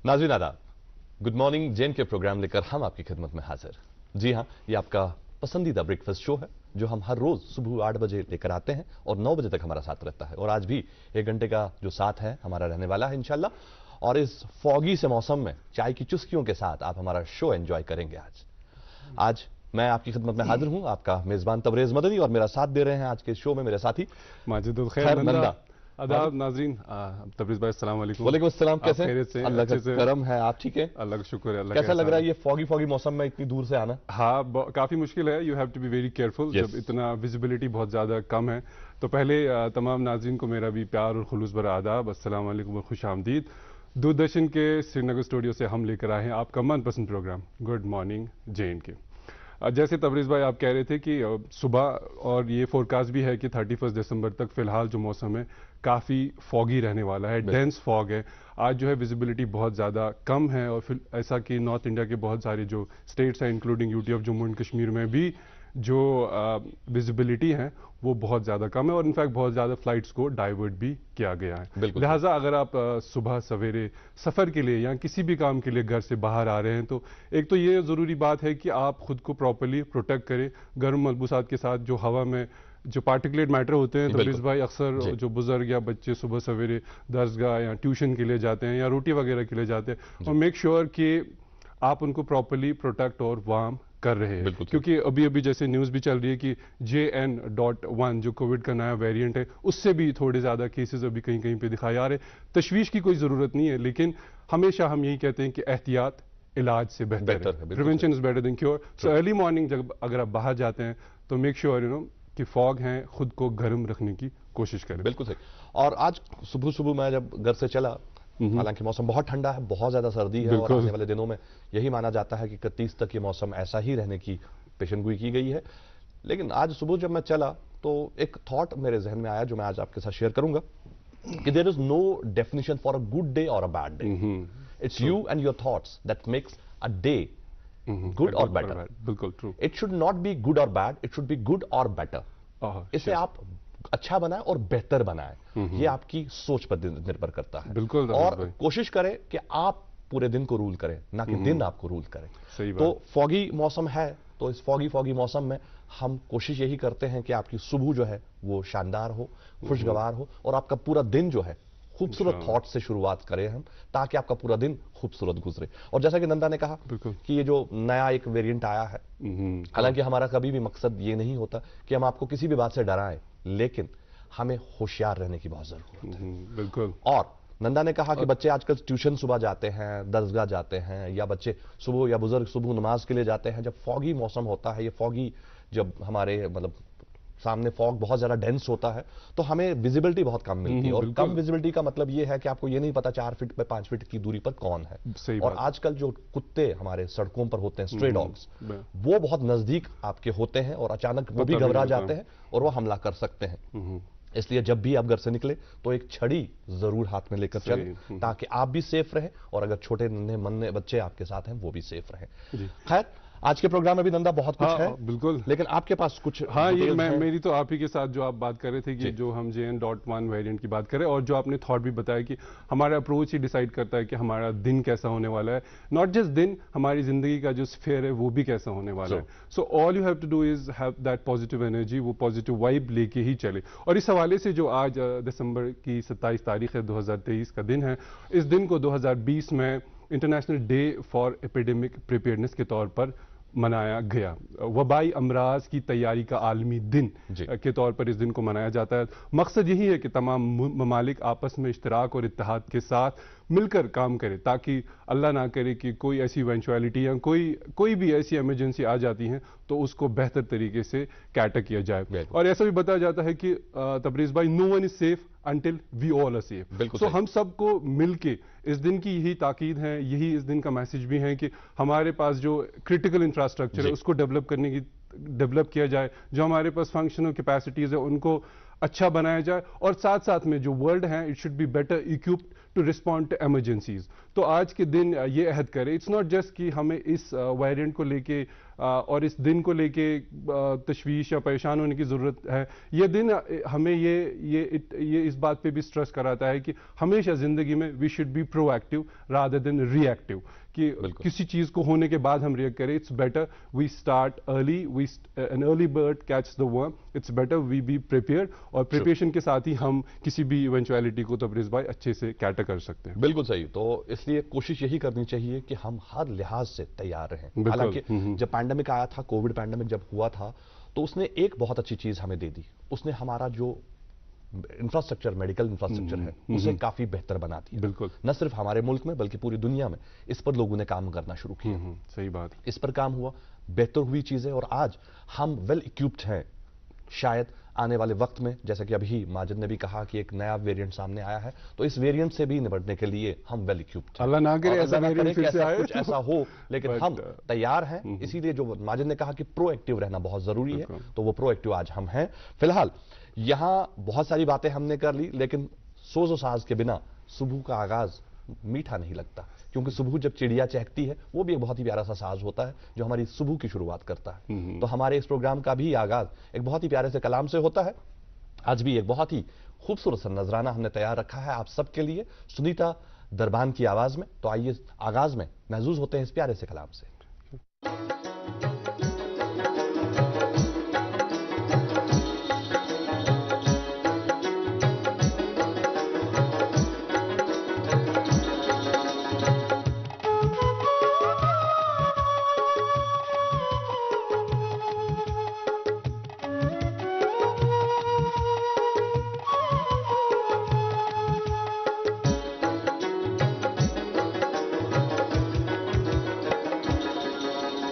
नाज़रीन आदाब, good morning जेन के प्रोग्राम लेकर हम आपकी खिदमत में हाजिर। जी हाँ, ये आपका पसंदीदा ब्रेकफास्ट शो है जो हम हर रोज सुबह 8 बजे लेकर आते हैं और 9 बजे तक हमारा साथ रहता है। और आज भी 1 घंटे का जो साथ है हमारा रहने वाला है इंशाल्लाह। और इस फॉगी से मौसम में चाय की चुस्कियों के साथ आप हमारा शो एंजॉय करेंगे। आज मैं आपकी खिदमत में हाजिर हूं, आपका मेजबान तबरेज मदनी, और मेरा साथ दे रहे हैं आज के शो में मेरे साथी माजिदुल खैर नंदा। आदाब नाजरीन, तबरेज भाई अस्सलाम वालेकुम। वालेकुम अस्सलाम, कैसे हैं? अल्लाह का करम है, आप ठीक है? अल्लाह का शुक्र है। अल्लाह कैसा लग रहा है ये फॉगी मौसम में इतनी दूर से आना? हाँ, काफी मुश्किल है। You have to be very careful जब इतना विजिबिलिटी बहुत ज्यादा कम है। तो पहले तमाम नाजरीन को मेरा भी प्यार और खुलूस भरा आदाब, अस्सलाम वालेकुम और खुश आमदीद। दूरदर्शन के श्रीनगर स्टूडियो से हम लेकर आए हैं आपका मनपसंद प्रोग्राम गुड मॉर्निंग JNK। जैसे तबरेज भाई आप कह रहे थे कि सुबह और ये फोरकास्ट भी है कि 31 दिसंबर तक फिलहाल जो मौसम है काफ़ी फॉगी रहने वाला है, डेंस फॉग है। आज जो है विजिबिलिटी बहुत ज़्यादा कम है और फिर ऐसा कि नॉर्थ इंडिया के बहुत सारे जो स्टेट्स हैं including UT of Jammu and Kashmir में भी जो विजिबिलिटी है वो बहुत ज़्यादा कम है और इनफैक्ट बहुत ज़्यादा फ्लाइट्स को डाइवर्ट भी किया गया है। लिहाजा अगर आप सुबह सवेरे सफ़र के लिए या किसी भी काम के लिए घर से बाहर आ रहे हैं तो एक तो ये ज़रूरी बात है कि आप खुद को प्रॉपर्ली प्रोटेक्ट करें गर्म मलबूसात के साथ। जो हवा में जो पार्टिकुलेट मैटर होते हैं, तो भाई अक्सर जो बुजुर्ग या बच्चे सुबह सवेरे दरसगाह या ट्यूशन के लिए जाते हैं या रोटी वगैरह के लिए जाते हैं, और मेक श्योर कि आप उनको प्रॉपर्ली प्रोटेक्ट और वार्म कर रहे हैं। क्योंकि अभी अभी जैसे न्यूज़ भी चल रही है कि JN.1 जो कोविड का नया वेरिएंट है उससे भी थोड़े ज़्यादा केसेस अभी कहीं कहीं पे दिखाए आ रहे हैं। तशवीश की कोई ज़रूरत नहीं है, लेकिन हमेशा हम यही कहते हैं कि एहतियात इलाज से बेहतर है। Prevention is better than cure. So early morning जब अगर आप बाहर जाते हैं तो मेक श्योर कि फॉग है खुद को गर्म रखने की कोशिश करें। बिल्कुल सही। और आज सुबह मैं जब घर से चला, हालांकि मौसम बहुत ठंडा है, बहुत ज्यादा सर्दी है और आने वाले दिनों में यही माना जाता है कि 31 तक ये मौसम ऐसा ही रहने की पेशेनगोई की गई है। लेकिन आज सुबह जब मैं चला तो एक थॉट मेरे जहन में आया जो मैं आज आपके साथ शेयर करूंगा कि there is no definition for a good day और a bad day. It's you and your thoughts that makes a day good और बेटर। बिल्कुल true. It should not be good और bad, it should be good और better. इसे आप अच्छा बनाए और बेहतर बनाए, ये आपकी सोच पर निर्भर करता है। बिल्कुल। और कोशिश करें कि आप पूरे दिन को रूल करें, ना कि दिन आपको रूल करे। सही बात। तो फॉगी मौसम है, तो इस फॉगी मौसम में हम कोशिश यही करते हैं कि आपकी सुबह जो है वो शानदार हो, खुशगवार हो और आपका पूरा दिन जो है खूबसूरत थॉट से शुरुआत करें हम, ताकि आपका पूरा दिन खूबसूरत गुजरे। और जैसा कि नंदा ने कहा कि ये जो नया एक वेरिएंट आया है, हालांकि हमारा कभी भी मकसद ये नहीं होता कि हम आपको किसी भी बात से डराएं, लेकिन हमें होशियार रहने की बहुत जरूरत है। बिल्कुल। और नंदा ने कहा कि बच्चे आजकल ट्यूशन सुबह जाते हैं, दरसगाह जाते हैं, या बच्चे सुबह या बुजुर्ग सुबह नमाज के लिए जाते हैं। जब फॉगी मौसम होता है, ये फॉगी जब हमारे मतलब सामने फॉग बहुत ज्यादा डेंस होता है तो हमें विजिबिलिटी बहुत कम मिलती है। और कम विजिबिलिटी का मतलब ये है कि आपको ये नहीं पता 4 फीट पे 5 फीट की दूरी पर कौन है। और आजकल जो कुत्ते हमारे सड़कों पर होते हैं, स्ट्रे डॉग्स, वो बहुत नजदीक आपके होते हैं और अचानक वो भी घबरा जाते हैं और वो हमला कर सकते हैं। इसलिए जब भी आप घर से निकले तो एक छड़ी जरूर हाथ में लेकर चलें, ताकि आप भी सेफ रहें और अगर छोटे नन्हे बच्चे आपके साथ हैं वो भी सेफ रहें। खैर, आज के प्रोग्राम में भी नंदा बहुत कुछ है। बिल्कुल। लेकिन आपके पास कुछ ये मेरी तो आप ही के साथ जो आप बात कर रहे थे कि जो हम JN.1 वेरिएंट की बात करें, और जो आपने थॉट भी बताया कि हमारा अप्रोच ही डिसाइड करता है कि हमारा दिन कैसा होने वाला है। नॉट जस्ट दिन, हमारी जिंदगी का जो स्फेयर है वो भी कैसा होने वाला है। So all you have to do is have that positive energy, वो पॉजिटिव वाइब लेके ही चले। और इस हवाले से जो आज दिसंबर की 27 तारीख है, 2023 का दिन है, इस दिन को 2020 में international day for epidemic preparedness के तौर पर मनाया गया। वबाई अमराज की तैयारी का आलमी दिन के तौर पर इस दिन को मनाया जाता है। मकसद यही है कि तमाम ममालिक आपस में इश्तराक और इत्तेहाद के साथ मिलकर काम करें, ताकि अल्लाह ना करे कि कोई ऐसी इवेंचुअलिटी या कोई भी ऐसी इमरजेंसी आ जाती है तो उसको बेहतर तरीके से कैटर किया जाए। और ऐसा भी बताया जाता है कि तबरेज भाई, no one is safe until we all are safe. So हम सबको मिलके इस दिन की यही ताकीद है, यही इस दिन का मैसेज भी है कि हमारे पास जो क्रिटिकल इंफ्रास्ट्रक्चर है उसको डेवलप किया जाए, जो हमारे पास फंक्शनल कैपेसिटीज है उनको अच्छा बनाया जाए, और साथ साथ में जो वर्ल्ड है it should be better equipped to respond to emergencies. तो आज के दिन ये अहद करें, इट्स नॉट जस्ट कि हमें इस वेरिएंट को लेके और इस दिन को लेके तशवीश या परेशान होने की ज़रूरत है। ये दिन हमें ये इस बात पे भी स्ट्रेस कराता है कि हमेशा ज़िंदगी में we should be proactive rather than reactive, कि किसी चीज़ को होने के बाद हम रिएक्ट करें। It's better we start early, an early bird catch the worm, it's better we be prepared, और प्रिपरेशन के साथ ही हम किसी भी इवेंचुअलिटी को तबरेज़ भाई अच्छे से कैटर कर सकते हैं। बिल्कुल सही। तो इसलिए कोशिश यही करनी चाहिए कि हम हर लिहाज से तैयार रहें। हालांकि जब पैंडेमिक आया था, कोविड पैंडेमिक जब हुआ था, तो उसने एक बहुत अच्छी चीज हमें दे दी। उसने हमारा जो इंफ्रास्ट्रक्चर, मेडिकल इंफ्रास्ट्रक्चर है, उसे काफी बेहतर बना दिया। बिल्कुल, न सिर्फ हमारे मुल्क में बल्कि पूरी दुनिया में इस पर लोगों ने काम करना शुरू किया। सही बात। इस पर काम हुआ, बेहतर हुई चीजें, और आज हम वेल इक्विप्ड हैं। शायद आने वाले वक्त में, जैसा कि अभी माजिद ने भी कहा कि एक नया वेरिएंट सामने आया है, तो इस वेरिएंट से भी निपटने के लिए हम वेल इक्विप्ड हैं। अल्लाह ना करे ऐसा वेरिएंट फिर से आए, कुछ ऐसा हो, लेकिन हम तैयार हैं। इसीलिए जो माजिद ने कहा कि प्रोएक्टिव रहना बहुत जरूरी है, तो वो प्रोएक्टिव आज हम हैं। फिलहाल यहां बहुत सारी बातें हमने कर ली, लेकिन सोज़ो साज के बिना सुबह का आगाज मीठा नहीं लगता, क्योंकि सुबह जब चिड़िया चहकती है, वो भी एक बहुत ही प्यारा सा साज होता है जो हमारी सुबह की शुरुआत करता है। तो हमारे इस प्रोग्राम का भी आगाज एक बहुत ही प्यारे से कलाम से होता है। आज भी एक बहुत ही खूबसूरत सा नजराना हमने तैयार रखा है आप सबके लिए, सुनीता दरबान की आवाज में। तो आइए आगाज में महसूस होते हैं इस प्यारे से कलाम से।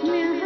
मैं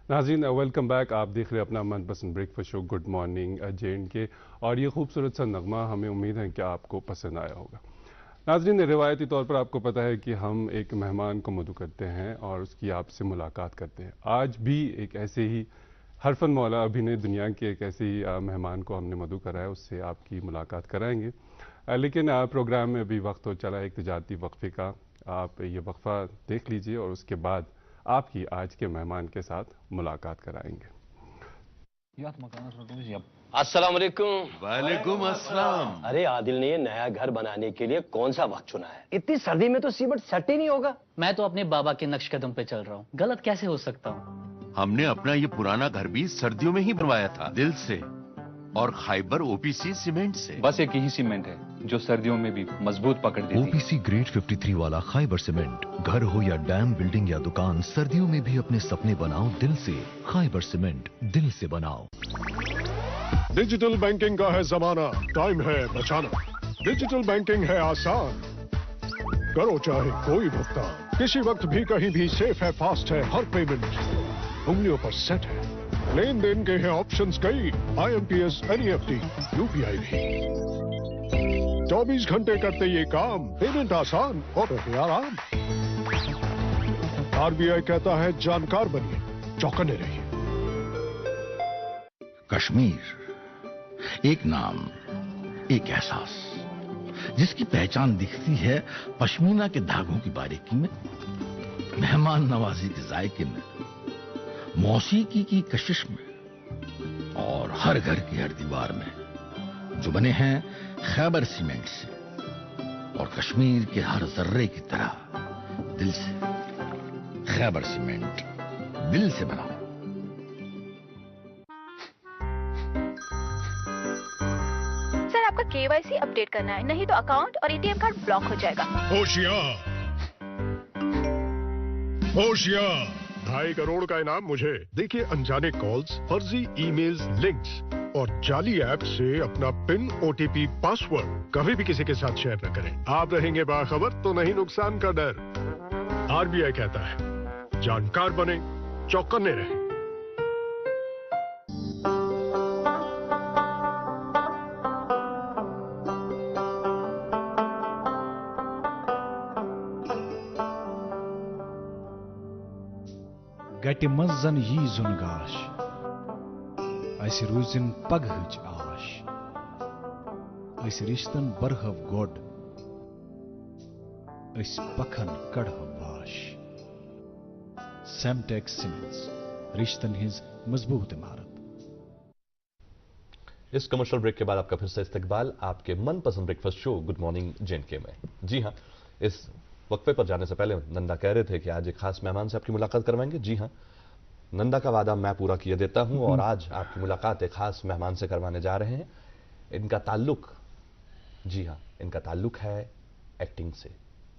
नाज़रीन वेलकम बैक। आप देख रहे हैं अपना मनपसंद breakfast show good morning J&K और ये खूबसूरत सा नगमा हमें उम्मीद है कि आपको पसंद आया होगा। नाज़रीन रिवायती तौर पर आपको पता है कि हम एक मेहमान को मदु करते हैं और उसकी आपसे मुलाकात करते हैं। आज भी एक ऐसे ही हरफन मौला अभिनय दुनिया के एक ऐसे ही मेहमान को हमने मदु करा है, उससे आपकी मुलाकात कराएंगे। लेकिन प्रोग्राम में अभी वक्त हो चला एक तजारती वक्फे का। आप ये वक्फा देख लीजिए और उसके बाद आपकी आज के मेहमान के साथ मुलाकात कराएंगे। अस्सलाम वालेकुम। वालेकुम अस्सलाम। अरे आदिल ने ये नया घर बनाने के लिए कौन सा वक्त चुना है? इतनी सर्दी में तो सीमेंट सेट ही नहीं होगा। मैं तो अपने बाबा के नक्श कदम पे चल रहा हूँ, गलत कैसे हो सकता हूँ? हमने अपना ये पुराना घर भी सर्दियों में ही बनवाया था, दिल से और खाइबर ओपीसी सीमेंट से। बस एक ही सीमेंट है जो सर्दियों में भी मजबूत पकड़ देती है। ओपीसी ग्रेड 53 वाला खाइबर सीमेंट। घर हो या डैम, बिल्डिंग या दुकान, सर्दियों में भी अपने सपने बनाओ दिल से। खाइबर सीमेंट, दिल से बनाओ। डिजिटल बैंकिंग का है जमाना, टाइम है बचाना। डिजिटल बैंकिंग है आसान, करो चाहे कोई भुगतान, किसी वक्त भी कहीं भी। सेफ है, फास्ट है, हर पेमेंट उंगलियों पर सेट है। लेन देन के हैं ऑप्शंस कई, IMPS, NEFT, UPI भी। 24 घंटे करते ये काम, पेमेंट आसान और रहे आराम। RBI कहता है जानकार बनिए, चौकन्ने रहिए। कश्मीर, एक नाम, एक एहसास, जिसकी पहचान दिखती है पश्मीना के धागों की बारीकी में, मेहमान नवाजी के जायके में, मौसीकी की कशिश में और हर घर की हर दीवार में, जो बने हैं खैबर सीमेंट से और कश्मीर के हर जर्रे की तरह दिल से। खैबर सीमेंट, दिल से बनाओ। सर आपका KYC अपडेट करना है, नहीं तो अकाउंट और ATM कार्ड ब्लॉक हो जाएगा। होशियार, होशियार। 2.5 करोड़ का इनाम मुझे। देखिए अनजाने कॉल्स, फर्जी ईमेल्स, लिंक्स और जाली ऐप से अपना पिन, OTP, पासवर्ड कभी भी किसी के साथ शेयर न करें। आप रहेंगे बाखबर तो नहीं नुकसान का डर। RBI कहता है जानकार बने, चौकन्ने रहें। गटि मंजन यी जुन गाश, अस रूजिन पगहच आश, अस रिश्तन बरहव गोड, अस पखन कड़हव वाश। सेमटेक सीमेंट्स, रिश्तन हिज मजबूत इमारत। इस कमर्शियल ब्रेक के बाद आपका फिर से इस्तकबाल आपके मनपसंद breakfast show good morning J&K में। जी हाँ, इस वक्फे पर जाने से पहले नंदा कह रहे थे कि आज एक खास मेहमान से आपकी मुलाकात करवाएंगे। जी हाँ, नंदा का वादा मैं पूरा किए देता हूं और आज आपकी मुलाकात एक खास मेहमान से करवाने जा रहे हैं। इनका ताल्लुक, जी हाँ, इनका ताल्लुक है एक्टिंग से।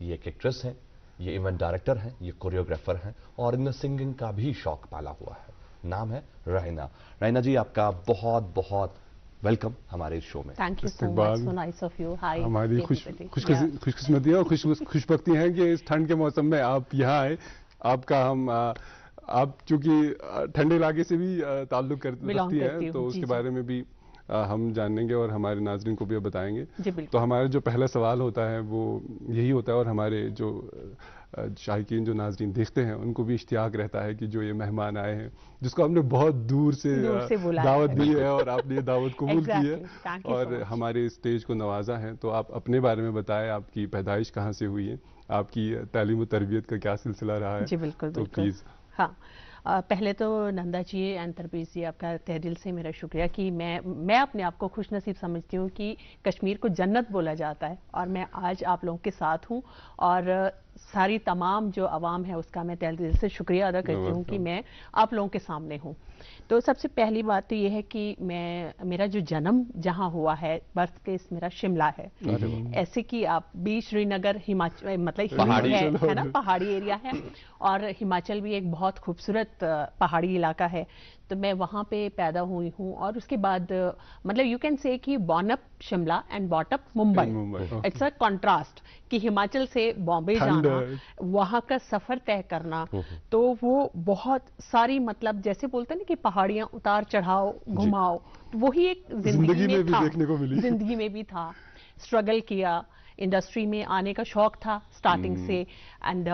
ये एक एक्ट्रेस हैं, ये इवेंट डायरेक्टर हैं, ये कोरियोग्राफर हैं और इनने सिंगिंग का भी शौक पाला हुआ है। नाम है रहीना। रहीना जी, आपका बहुत बहुत वेलकम हमारे इस शो में। Thank you so much, so nice of you. Hi, हमारी खुशकिस्मती और खुशबख्ती है कि इस ठंड के मौसम में आप यहाँ आए। आपका हम आप चूंकि ठंडे इलाके से भी ताल्लुक रखती हैं, तो उसके बारे में भी हम जानेंगे और हमारे नाजरीन को भी बताएंगे। तो हमारा जो पहला सवाल होता है वो यही होता है और हमारे जो शायकीन, जो नाजरीन देखते हैं, उनको भी इश्तियाक रहता है कि जो ये मेहमान आए हैं, जिसको हमने बहुत दूर से दावत दी है और आपने ये दावत कबूल की है और हमारे स्टेज को नवाजा है। तो आप अपने बारे में बताएं, आपकी पैदाइश कहाँ से हुई है, आपकी तालीम और तरबियत का क्या सिलसिला रहा है? जी बिल्कुल, तो प्लीज। हाँ, पहले तो नंदा जी एंड तरबीज जी, आपका तहे दिल से मेरा शुक्रिया कि मैं अपने आप को खुश नसीब समझती हूँ कि कश्मीर को जन्नत बोला जाता है और मैं आज आप लोगों के साथ हूँ और सारी तमाम जो आवाम है उसका मैं तहे दिल से शुक्रिया अदा करती हूँ कि मैं आप लोगों के सामने हूँ। तो सबसे पहली बात तो ये है कि मेरा जो जन्म जहाँ हुआ है, बर्थ प्लेस मेरा शिमला है। ऐसे कि आप भी श्रीनगर हिमाचल, मतलब पहाड़ी है ना, पहाड़ी एरिया है और हिमाचल भी एक बहुत खूबसूरत पहाड़ी इलाका है। तो मैं वहाँ पे पैदा हुई हूँ और उसके बाद मतलब यू कैन से कि born up Shimla and bought up Mumbai. It's a contrast कि हिमाचल से बॉम्बे जाना, वहाँ का सफर तय करना, तो वो बहुत सारी मतलब जैसे बोलते हैं ना कि पहाड़ियाँ उतार चढ़ाओ घुमाओ, वही एक जिंदगी में था, देखने को मिली। जिंदगी में भी था। स्ट्रगल किया, इंडस्ट्री में आने का शौक था स्टार्टिंग से। And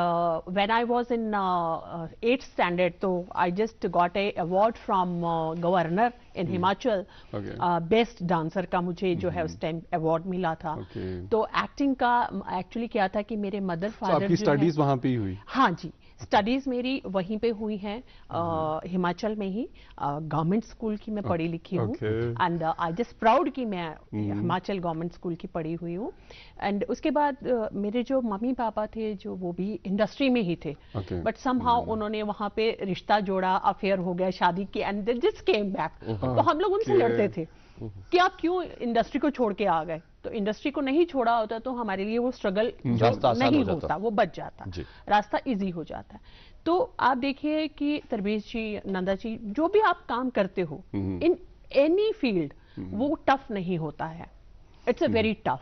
when I was in 8th standard तो I just got a award from governor in Himachal, best dancer का मुझे जो है उस टाइम अवार्ड मिला था। तो एक्टिंग का एक्चुअली क्या था कि मेरे मदर फादर आपकी स्टडीज वहाँ पे ही हुई? हाँ जी, स्टडीज मेरी वहीं पे हुई हैं, हिमाचल में ही गवर्नमेंट स्कूल की मैं पढ़ी लिखी हूँ। एंड आई जस्ट प्राउड कि मैं हिमाचल गवर्नमेंट स्कूल की पढ़ी हुई हूँ। एंड उसके बाद मेरे जो मम्मी पापा थे जो वो भी इंडस्ट्री में ही थे, बट समहाउ उन्होंने वहाँ पे रिश्ता जोड़ा, अफेयर हो गया, शादी की, and they just came back. तो हम लोग उनसे लड़ते थे कि आप क्यों इंडस्ट्री को छोड़ के आ गए। तो इंडस्ट्री को नहीं छोड़ा होता तो हमारे लिए वो स्ट्रगल जो नहीं होता वो बच जाता, रास्ता इजी हो जाता। तो आप देखिए कि तरबीज जी, नंदा जी, जो भी आप काम करते हो इन एनी फील्ड वो टफ नहीं होता है। It's a very tough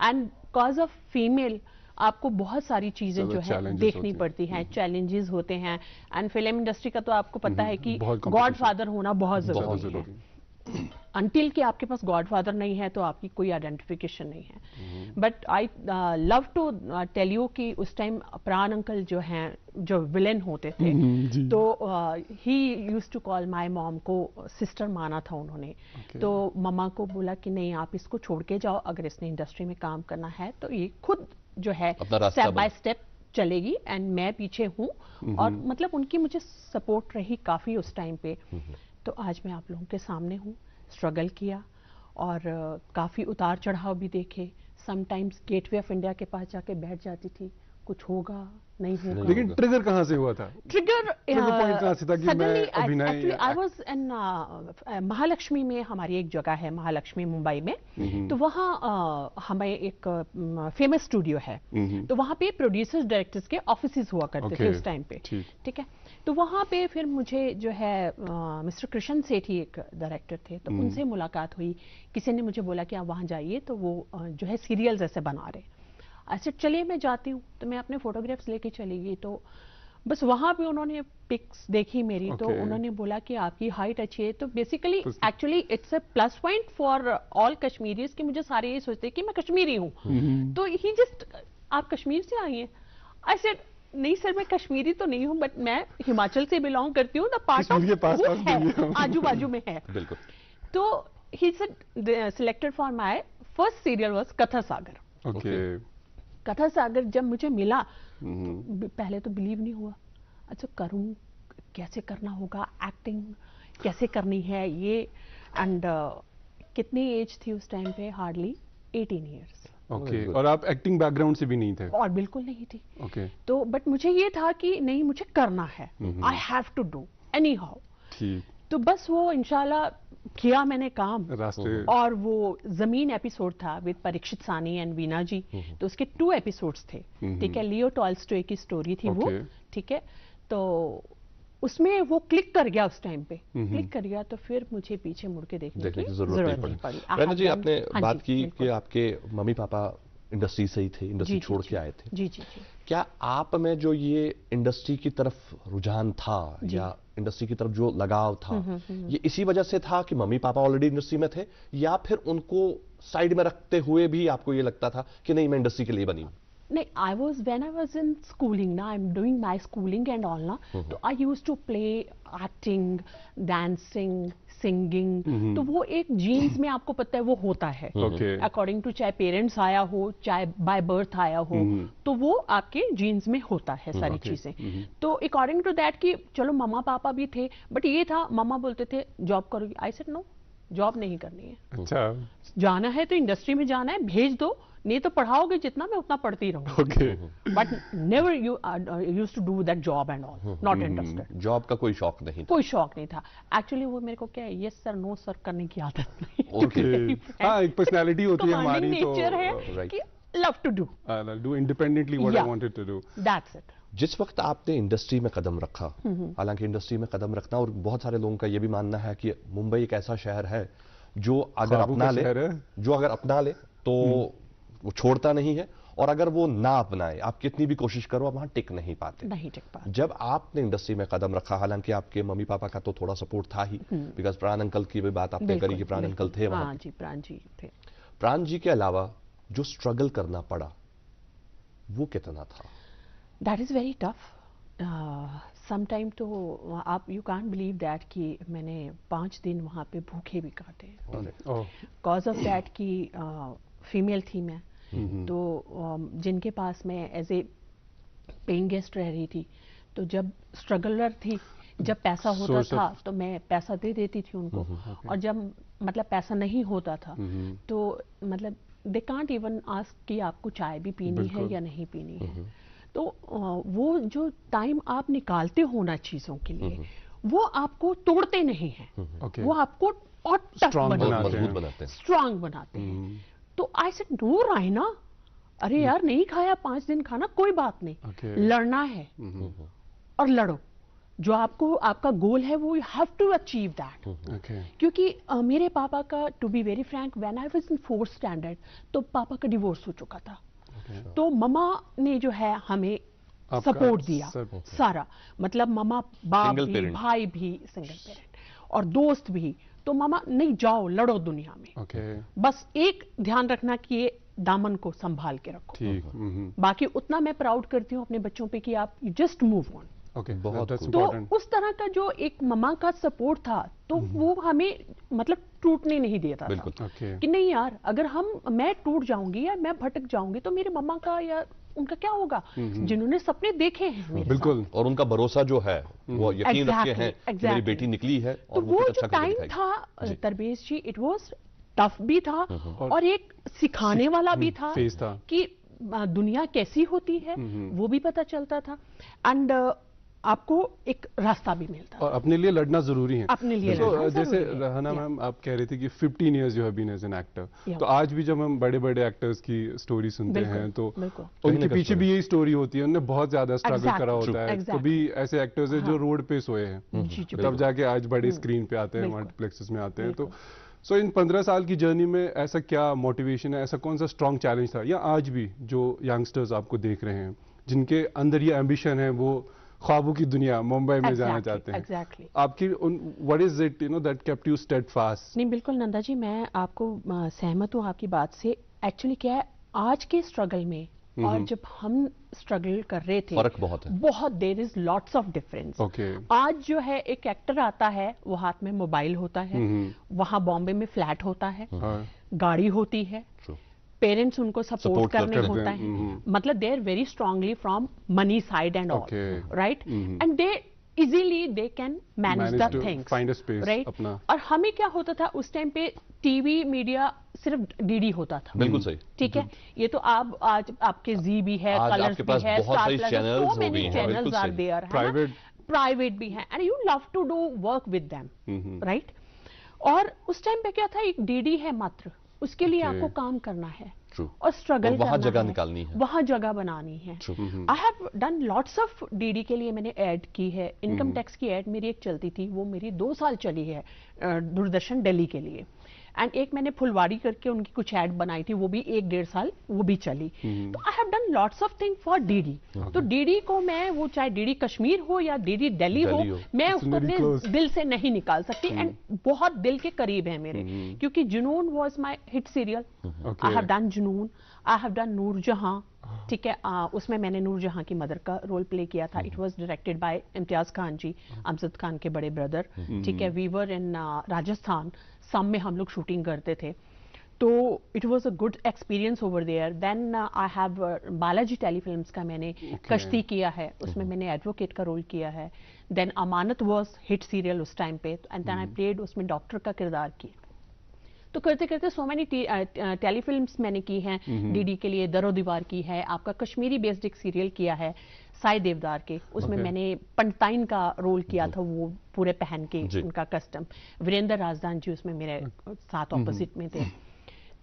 and cause of female आपको बहुत सारी चीजें जो है देखनी पड़ती हैं, चैलेंजेस होते हैं। एंड फिल्म इंडस्ट्री का तो आपको पता है कि गॉड फादर होना बहुत जरूरी है। अंटिल कि आपके पास गॉड फादर नहीं है तो आपकी कोई आइडेंटिफिकेशन नहीं है। But I love to tell you कि उस टाइम प्राण अंकल जो हैं, जो विलेन होते थे, तो he used to call my mom को सिस्टर माना था उन्होंने। तो मम्मा को बोला कि नहीं, आप इसको छोड़ के जाओ, अगर इसने इंडस्ट्री में काम करना है तो ये खुद जो है स्टेप बाय स्टेप चलेगी एंड मैं पीछे हूँ। और मतलब उनकी मुझे सपोर्ट रही काफी उस टाइम पे। तो आज मैं आप लोगों के सामने हूँ। स्ट्रगल किया और काफ़ी उतार चढ़ाव भी देखे। समटाइम्स गेटवे ऑफ इंडिया के पास जाके बैठ जाती थी, कुछ होगा नहीं होगा। लेकिन ट्रिगर कहाँ से हुआ था? ट्रिगर पॉइंट कहाँ से था कि मैं अभिनय? आई वाज इन महालक्ष्मी में, हमारी एक जगह है महालक्ष्मी मुंबई में, तो वहाँ हमें एक फेमस स्टूडियो है, तो वहाँ पे प्रोड्यूसर्स डायरेक्टर्स के ऑफिसेज हुआ करते थे उस टाइम पे, ठीक है। तो वहाँ पे फिर मुझे जो है मिस्टर कृष्ण सेठी एक डायरेक्टर थे, तो उनसे मुलाकात हुई। किसी ने मुझे बोला कि आप वहाँ जाइए, तो वो जो है सीरियल्स ऐसे बना रहे। ऐसे चलिए मैं जाती हूँ, तो मैं अपने फोटोग्राफ्स लेके चली गई। तो बस वहाँ पे उन्होंने पिक्स देखी मेरी, तो उन्होंने बोला कि आपकी हाइट अच्छी है। तो basically actually it's a plus point for all Kashmiris कि मुझे सारे ये सोचते कि मैं कश्मीरी हूँ। तो ही जस्ट, आप कश्मीर से आई हैं? आई सेड नहीं सर, मैं कश्मीरी तो नहीं हूँ, बट मैं हिमाचल से बिलोंग करती हूँ, द पार्ट ऑफ आजू बाजू में है। बिल्कुल। तो he said selected for my first serial was कथा सागर। ओके। कथा सागर जब मुझे मिला, पहले तो बिलीव नहीं हुआ। अच्छा करूँ, कैसे करना होगा, एक्टिंग कैसे करनी है ये। एंड कितनी एज थी उस टाइम पे? Hardly 18 years. ओके। और आप एक्टिंग बैकग्राउंड से भी नहीं थे? और बिल्कुल नहीं थी। ओके। तो बट मुझे ये था कि नहीं, मुझे करना है, I have to do anyhow. ठीक। तो बस वो इंशाल्लाह किया मैंने काम। और वो जमीन एपिसोड था विद परीक्षित सानी एंड वीना जी, तो उसके 2 एपिसोड्स थे, ठीक है। लियो टॉल्स्टॉय की स्टोरी थी वो, ठीक है। तो उसमें वो क्लिक कर गया, उस टाइम पे क्लिक कर गया, तो फिर मुझे पीछे मुड़ के देखने की जरूरत नहीं पड़ी। रैना जी, आपने बात की कि आपके मम्मी पापा इंडस्ट्री से ही थे, इंडस्ट्री छोड़ के आए थे। जी जी जी। क्या आप में जो ये इंडस्ट्री की तरफ रुझान था या इंडस्ट्री की तरफ जो लगाव था, ये इसी वजह से था कि मम्मी पापा ऑलरेडी इंडस्ट्री में थे, या फिर उनको साइड में रखते हुए भी आपको ये लगता था कि नहीं, मैं इंडस्ट्री के लिए बनी हूं? नहीं, when I was in schooling, ना I'm doing my schooling and all ना, तो I used to play acting, dancing, singing, तो वो एक जीन्स में आपको पता है वो होता है, अकॉर्डिंग टू चाहे पेरेंट्स आया हो चाहे बाय बर्थ आया हो, तो वो आपके जीन्स में होता है सारी चीजें। तो अकॉर्डिंग टू दैट कि चलो मम्मा पापा भी थे, बट ये था मम्मा बोलते थे जॉब करोगी, आई सेड नो, जॉब नहीं करनी है। अच्छा। जाना है तो इंडस्ट्री में जाना है, भेज दो, नहीं तो पढ़ाओगे जितना मैं उतना पढ़ती रहूंगी। Okay. But never used to do that job and all, not interested. Job का कोई शौक नहीं था? कोई शौक नहीं था एक्चुअली। वो मेरे को क्या है, यस सर नो सर करने की आदत नहीं। ओके। हाँ, एक पर्सनालिटी होती है हमारी, तो नेचर है कि love to do independently what I wanted to do, that's it. जिस वक्त आपने इंडस्ट्री में कदम रखा, हालांकि इंडस्ट्री में कदम रखना, और बहुत सारे लोगों का यह भी मानना है कि मुंबई एक ऐसा शहर है जो अगर अपना ले तो वो छोड़ता नहीं है, और अगर वो ना अपनाए, आप कितनी भी कोशिश करो, आप वहां टिक नहीं पाते। जब आपने इंडस्ट्री में कदम रखा, हालांकि आपके मम्मी पापा का तो थोड़ा सपोर्ट था ही, बिकॉज प्राण अंकल की भी बात आपने करी कि प्राण अंकल थे वहां। जी, प्राण जी थे। प्राण जी के अलावा जो स्ट्रगल करना पड़ा वो कितना था? That is very tough. Sometime तो आप यू कांट बिलीव दैट कि मैंने 5 दिन वहां पे भूखे भी काटे, कॉज ऑफ दैट कि फीमेल थी मैं, तो जिनके पास मैं एज ए पेइंग गेस्ट रह रही थी, तो जब स्ट्रगलर थी, जब पैसा होता था तो मैं पैसा दे देती थी उनको, और जब मतलब पैसा नहीं होता था तो मतलब दे कांट इवन आस्क कि आपको चाय भी पीनी है या नहीं पीनी है। तो वो जो टाइम आप निकालते हो ना चीजों के लिए, वो आपको तोड़ते नहीं हैं, वो आपको और स्ट्रांग बनाते हैं। तो आई सेड नो रायना, अरे यार नहीं खाया 5 दिन खाना, कोई बात नहीं, लड़ना है और लड़ो। जो आपका गोल है वो you have to achieve that. क्योंकि मेरे पापा का, to be very frank, when I was in 4th standard तो पापा का डिवोर्स हो चुका था। तो मम्मा ने जो है हमें सपोर्ट दिया सारा, मतलब मम्मा, बाप भी, भाई भी सिंगल पेरेंट, और दोस्त भी। तो मामा नहीं, जाओ लड़ो दुनिया में, बस एक ध्यान रखना कि ये दामन को संभाल के रखो। बाकी उतना मैं प्राउड करती हूँ अपने बच्चों पे कि आप जस्ट मूव ऑन। तो उस तरह का जो एक मम्मा का सपोर्ट था, तो वो हमें मतलब टूटने नहीं देता था कि नहीं यार, अगर मैं टूट जाऊंगी या मैं भटक जाऊंगी तो मेरे मम्मा का या उनका क्या होगा, जिन्होंने सपने देखे हैं मेरे साथ। और उनका भरोसा जो है वो यकीन रखे हैं कि मेरी बेटी निकली है। तो वो जो टाइम था तरबेज जी, इट वाज टफ भी था और एक सिखाने वाला भी था कि दुनिया कैसी होती है, वो भी पता चलता था, एंड आपको एक रास्ता भी मिलता है। और अपने लिए लड़ना जरूरी है। अपने लिए तो जैसे रहना मैम आप कह रही थी कि 15 years you have been as an actor, तो आज भी जब हम बड़े बड़े एक्टर्स की स्टोरी सुनते हैं तो उनके पीछे भी यही स्टोरी होती है, उन्होंने बहुत ज्यादा स्ट्रगल करा होता है। कभी ऐसे एक्टर्स हैं जो रोड पे सोए हैं, तब जाके आज बड़े स्क्रीन पे आते हैं, मल्टीप्लेक्सेस में आते हैं। तो सो इन 15 साल की जर्नी में ऐसा क्या मोटिवेशन है, ऐसा कौन सा स्ट्रॉन्ग चैलेंज था, या आज भी जो यंगस्टर्स आपको देख रहे हैं जिनके अंदर ये एम्बिशन है, वो ख्वाबों की दुनिया मुंबई में जाना चाहते हैं, आपकी what is it that kept you steadfast? नहीं, बिल्कुल नंदा जी, मैं आपको सहमत हूँ आपकी बात से। एक्चुअली क्या है, आज के स्ट्रगल में और जब हम स्ट्रगल कर रहे थे, फर्क बहुत है, बहुत, there is lots of difference. आज जो है एक एक्टर आता है, वो हाथ में मोबाइल होता है, वहां बॉम्बे में फ्लैट होता है, गाड़ी होती है, पेरेंट्स उनको सपोर्ट करने होता है, मतलब they are very strongly from money side and all, right, and they easily they can manage the things, right. और हमें क्या होता था उस टाइम पे, टीवी मीडिया सिर्फ डीडी होता था। बिल्कुल सही, ठीक है। ये तो आप आज आपके जी भी है, कलर्स भी है, Star Plus, so many channels are there, private भी है, and you love to do work with them, right. और उस टाइम पे क्या था, एक डीडी है मात्र, उसके लिए आपको काम करना है और स्ट्रगल वहां जगह निकालनी है, वहां जगह बनानी है। I have done lots of DD के लिए मैंने ऐड की है, इनकम टैक्स की ऐड मेरी एक चलती थी, वो मेरी 2 साल चली है दूरदर्शन दिल्ली के लिए, एंड एक मैंने फुलवाड़ी करके उनकी कुछ ऐड बनाई थी, वो भी 1-1.5 साल वो भी चली। तो I have done lots of thing for DD. तो डीडी को मैं, वो चाहे डीडी कश्मीर हो या डीडी दिल्ली हो, मैं उसको अपने दिल से नहीं निकाल सकती, एंड बहुत दिल के करीब है मेरे, क्योंकि जुनून was my hit serial. I have done जुनून, आई हैव डन नूरजहां, ठीक है, उसमें मैंने नूरजहां की मदर का रोल प्ले किया था। It was directed by Imtiaz Khan ji, Amjad Khan के बड़े ब्रदर, ठीक है। वी वर इन राजस्थान, सम में हम लोग शूटिंग करते थे, तो it was a good experience over there. Then I have Balaji Telefilms का मैंने कश्ती किया है, उसमें मैंने एडवोकेट का रोल किया है। Then Amanat was hit serial उस टाइम पे, एंड देन आई प्लेड उसमें डॉक्टर का किरदार किया। तो करते करते सो मैनी टेलीफिल्म्स मैंने की हैं डीडी के लिए। दरो दीवार की है, आपका कश्मीरी बेस्ड एक सीरियल किया है साई देवदार के, उसमें मैंने पंडिताइन का रोल किया था, वो पूरे पहन के उनका कस्टम। वीरेंद्र राजदान जी उसमें मेरे साथ ऑपोजिट में थे।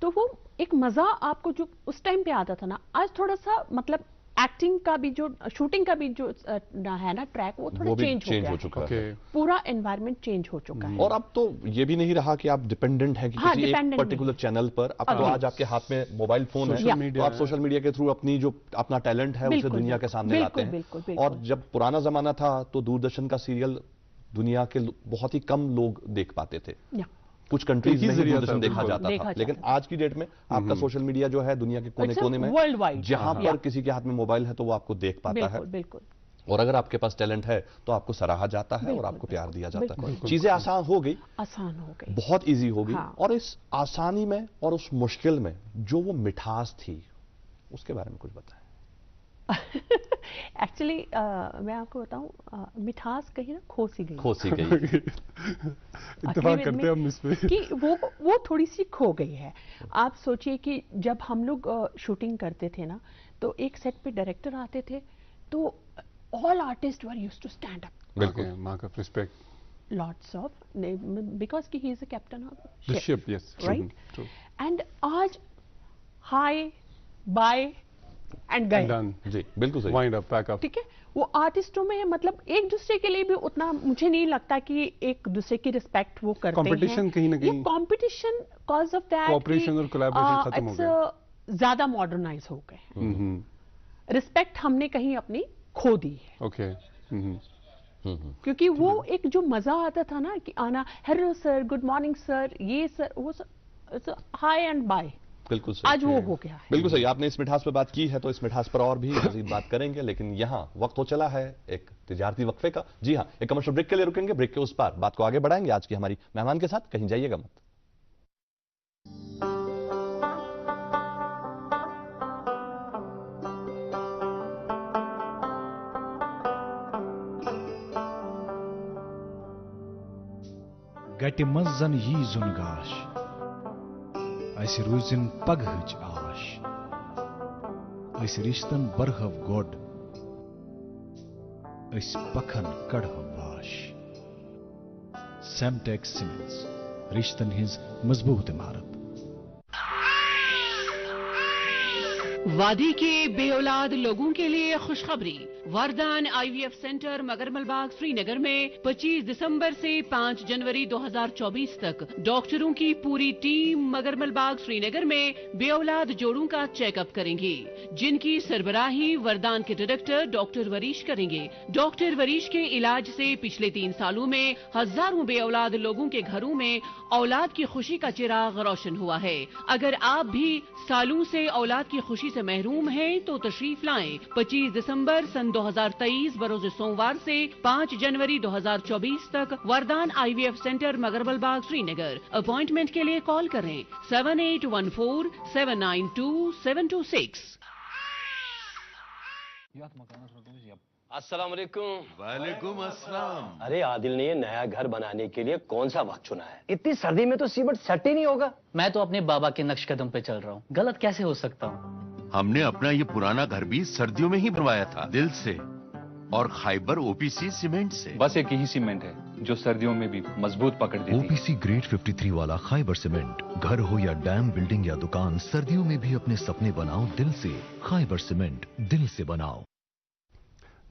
तो वो एक मजा आपको जो उस टाइम पे आता था ना, आज थोड़ा सा मतलब एक्टिंग का भी जो शूटिंग का भी जो है ना ट्रैक वो थोड़ा चेंज हो चुका है। पूरा एनवायरनमेंट चेंज हो चुका है। और अब तो ये भी नहीं रहा कि आप डिपेंडेंट हैं कि किसी एक पर्टिकुलर चैनल पर। अब तो आज आपके हाथ में मोबाइल फोन है, तो आप सोशल मीडिया के थ्रू जो अपना टैलेंट है उसे दुनिया के सामने लाते हैं। और जब पुराना जमाना था तो दूरदर्शन का सीरियल दुनिया के बहुत ही कम लोग देख पाते थे, कुछ कंट्रीज में दूरदर्शन देखा जाता था। लेकिन आज की डेट में आपका सोशल मीडिया जो है दुनिया के कोने कोने में, जहां पर किसी के हाथ में मोबाइल है तो वो आपको देख पाता है। और अगर आपके पास टैलेंट है तो आपको सराहा जाता है और आपको प्यार दिया जाता है। चीजें आसान हो गई, बहुत इजी हो गई। और इस आसानी में और उस मुश्किल में जो वो मिठास थी उसके बारे में कुछ बताएं। एक्चुअली मैं आपको बताऊं, मिठास कहीं ना खो सी गई इत्तेफाक करते हैं हम इस पे कि वो थोड़ी सी खो गई है। आप सोचिए कि जब हम लोग शूटिंग करते थे ना तो एक सेट पे डायरेक्टर आते थे तो all artist were used to stand up. बिल्कुल, mark of respect, lots of, because कि he is a captain of ship, yes, right. And आज हाय बाय एंड गए जी, बिल्कुल सही, वाइंड अप, पैक अप। ठीक है, वो आर्टिस्टों में मतलब एक दूसरे के लिए भी उतना मुझे नहीं लगता कि एक दूसरे की रिस्पेक्ट वो करते हैं। कंपटीशन कहीं ना कहीं, ये competition cause of that cooperation और कोलैबोरेशन खत्म हो गया, ज्यादा मॉडर्नाइज हो गए। रिस्पेक्ट हमने कहीं अपनी खो दी है। ओके। क्योंकि वो एक जो मजा आता था ना कि आना, hello sir, good morning sir, ये सर, वो सर, हाय एंड बाय, बिल्कुल सही, आज वो हो गया है। बिल्कुल सही। आपने इस मिठास पे बात की है तो इस मिठास पर और भी मजीद बात करेंगे, लेकिन यहाँ वक्त हो चला है एक तिजारती वक्फे का। जी हाँ, एक कमर्शियल ब्रेक के लिए रुकेंगे, ब्रेक के उस पार बात को आगे बढ़ाएंगे आज की हमारी मेहमान के साथ। कहीं जाइएगा मत। गटि मंज जन यी जुनगाश, अस रूजिन पगहच आश, अस रिश्तन बरहव गोड, अस पखन कड़हव बाश। सेमटेक्स सीमेंट्स, रिश्तन हिंज मजबूत इमारत। वादी के बेऔलाद लोगों के लिए खुशखबरी। वरदान IVF सेंटर मगरमलबाग श्रीनगर में 25 दिसंबर से 5 जनवरी 2024 तक डॉक्टरों की पूरी टीम मगरमलबाग श्रीनगर में बेऔलाद जोड़ों का चेकअप करेंगे, जिनकी सरबराही वरदान के डायरेक्टर डॉक्टर वरीश करेंगे। डॉक्टर वरीश के इलाज से पिछले 3 सालों में हजारों बेऔलाद लोगों के घरों में औलाद की खुशी का चिराग रोशन हुआ है। अगर आप भी सालों से औलाद की खुशी से महरूम हैं तो तशरीफ लाएं। 25 दिसंबर सन 2023 बरोज सोमवार से 5 जनवरी 2024 तक वरदान IVF सेंटर मगरमलबाग श्रीनगर। अपॉइंटमेंट के लिए कॉल करें 7814 792 726। अस्सलाम वालेकुम। वालेकुम अस्सलाम। अरे आदिल ने ये नया घर बनाने के लिए कौन सा वक्त चुना है? इतनी सर्दी में तो सीमेंट सेट ही नहीं होगा। मैं तो अपने बाबा के नक्श कदम पे चल रहा हूँ, गलत कैसे हो सकता हूँ? हमने अपना ये पुराना घर भी सर्दियों में ही बनवाया था, दिल से और खाइबर OPC सीमेंट से। बस एक ही सीमेंट है जो सर्दियों में भी मजबूत पकड़ देती है। OPC ग्रेड 53 वाला खाइबर सीमेंट। घर हो या डैम, बिल्डिंग या दुकान, सर्दियों में भी अपने सपने बनाओ दिल से। खाइबर सीमेंट, दिल से बनाओ।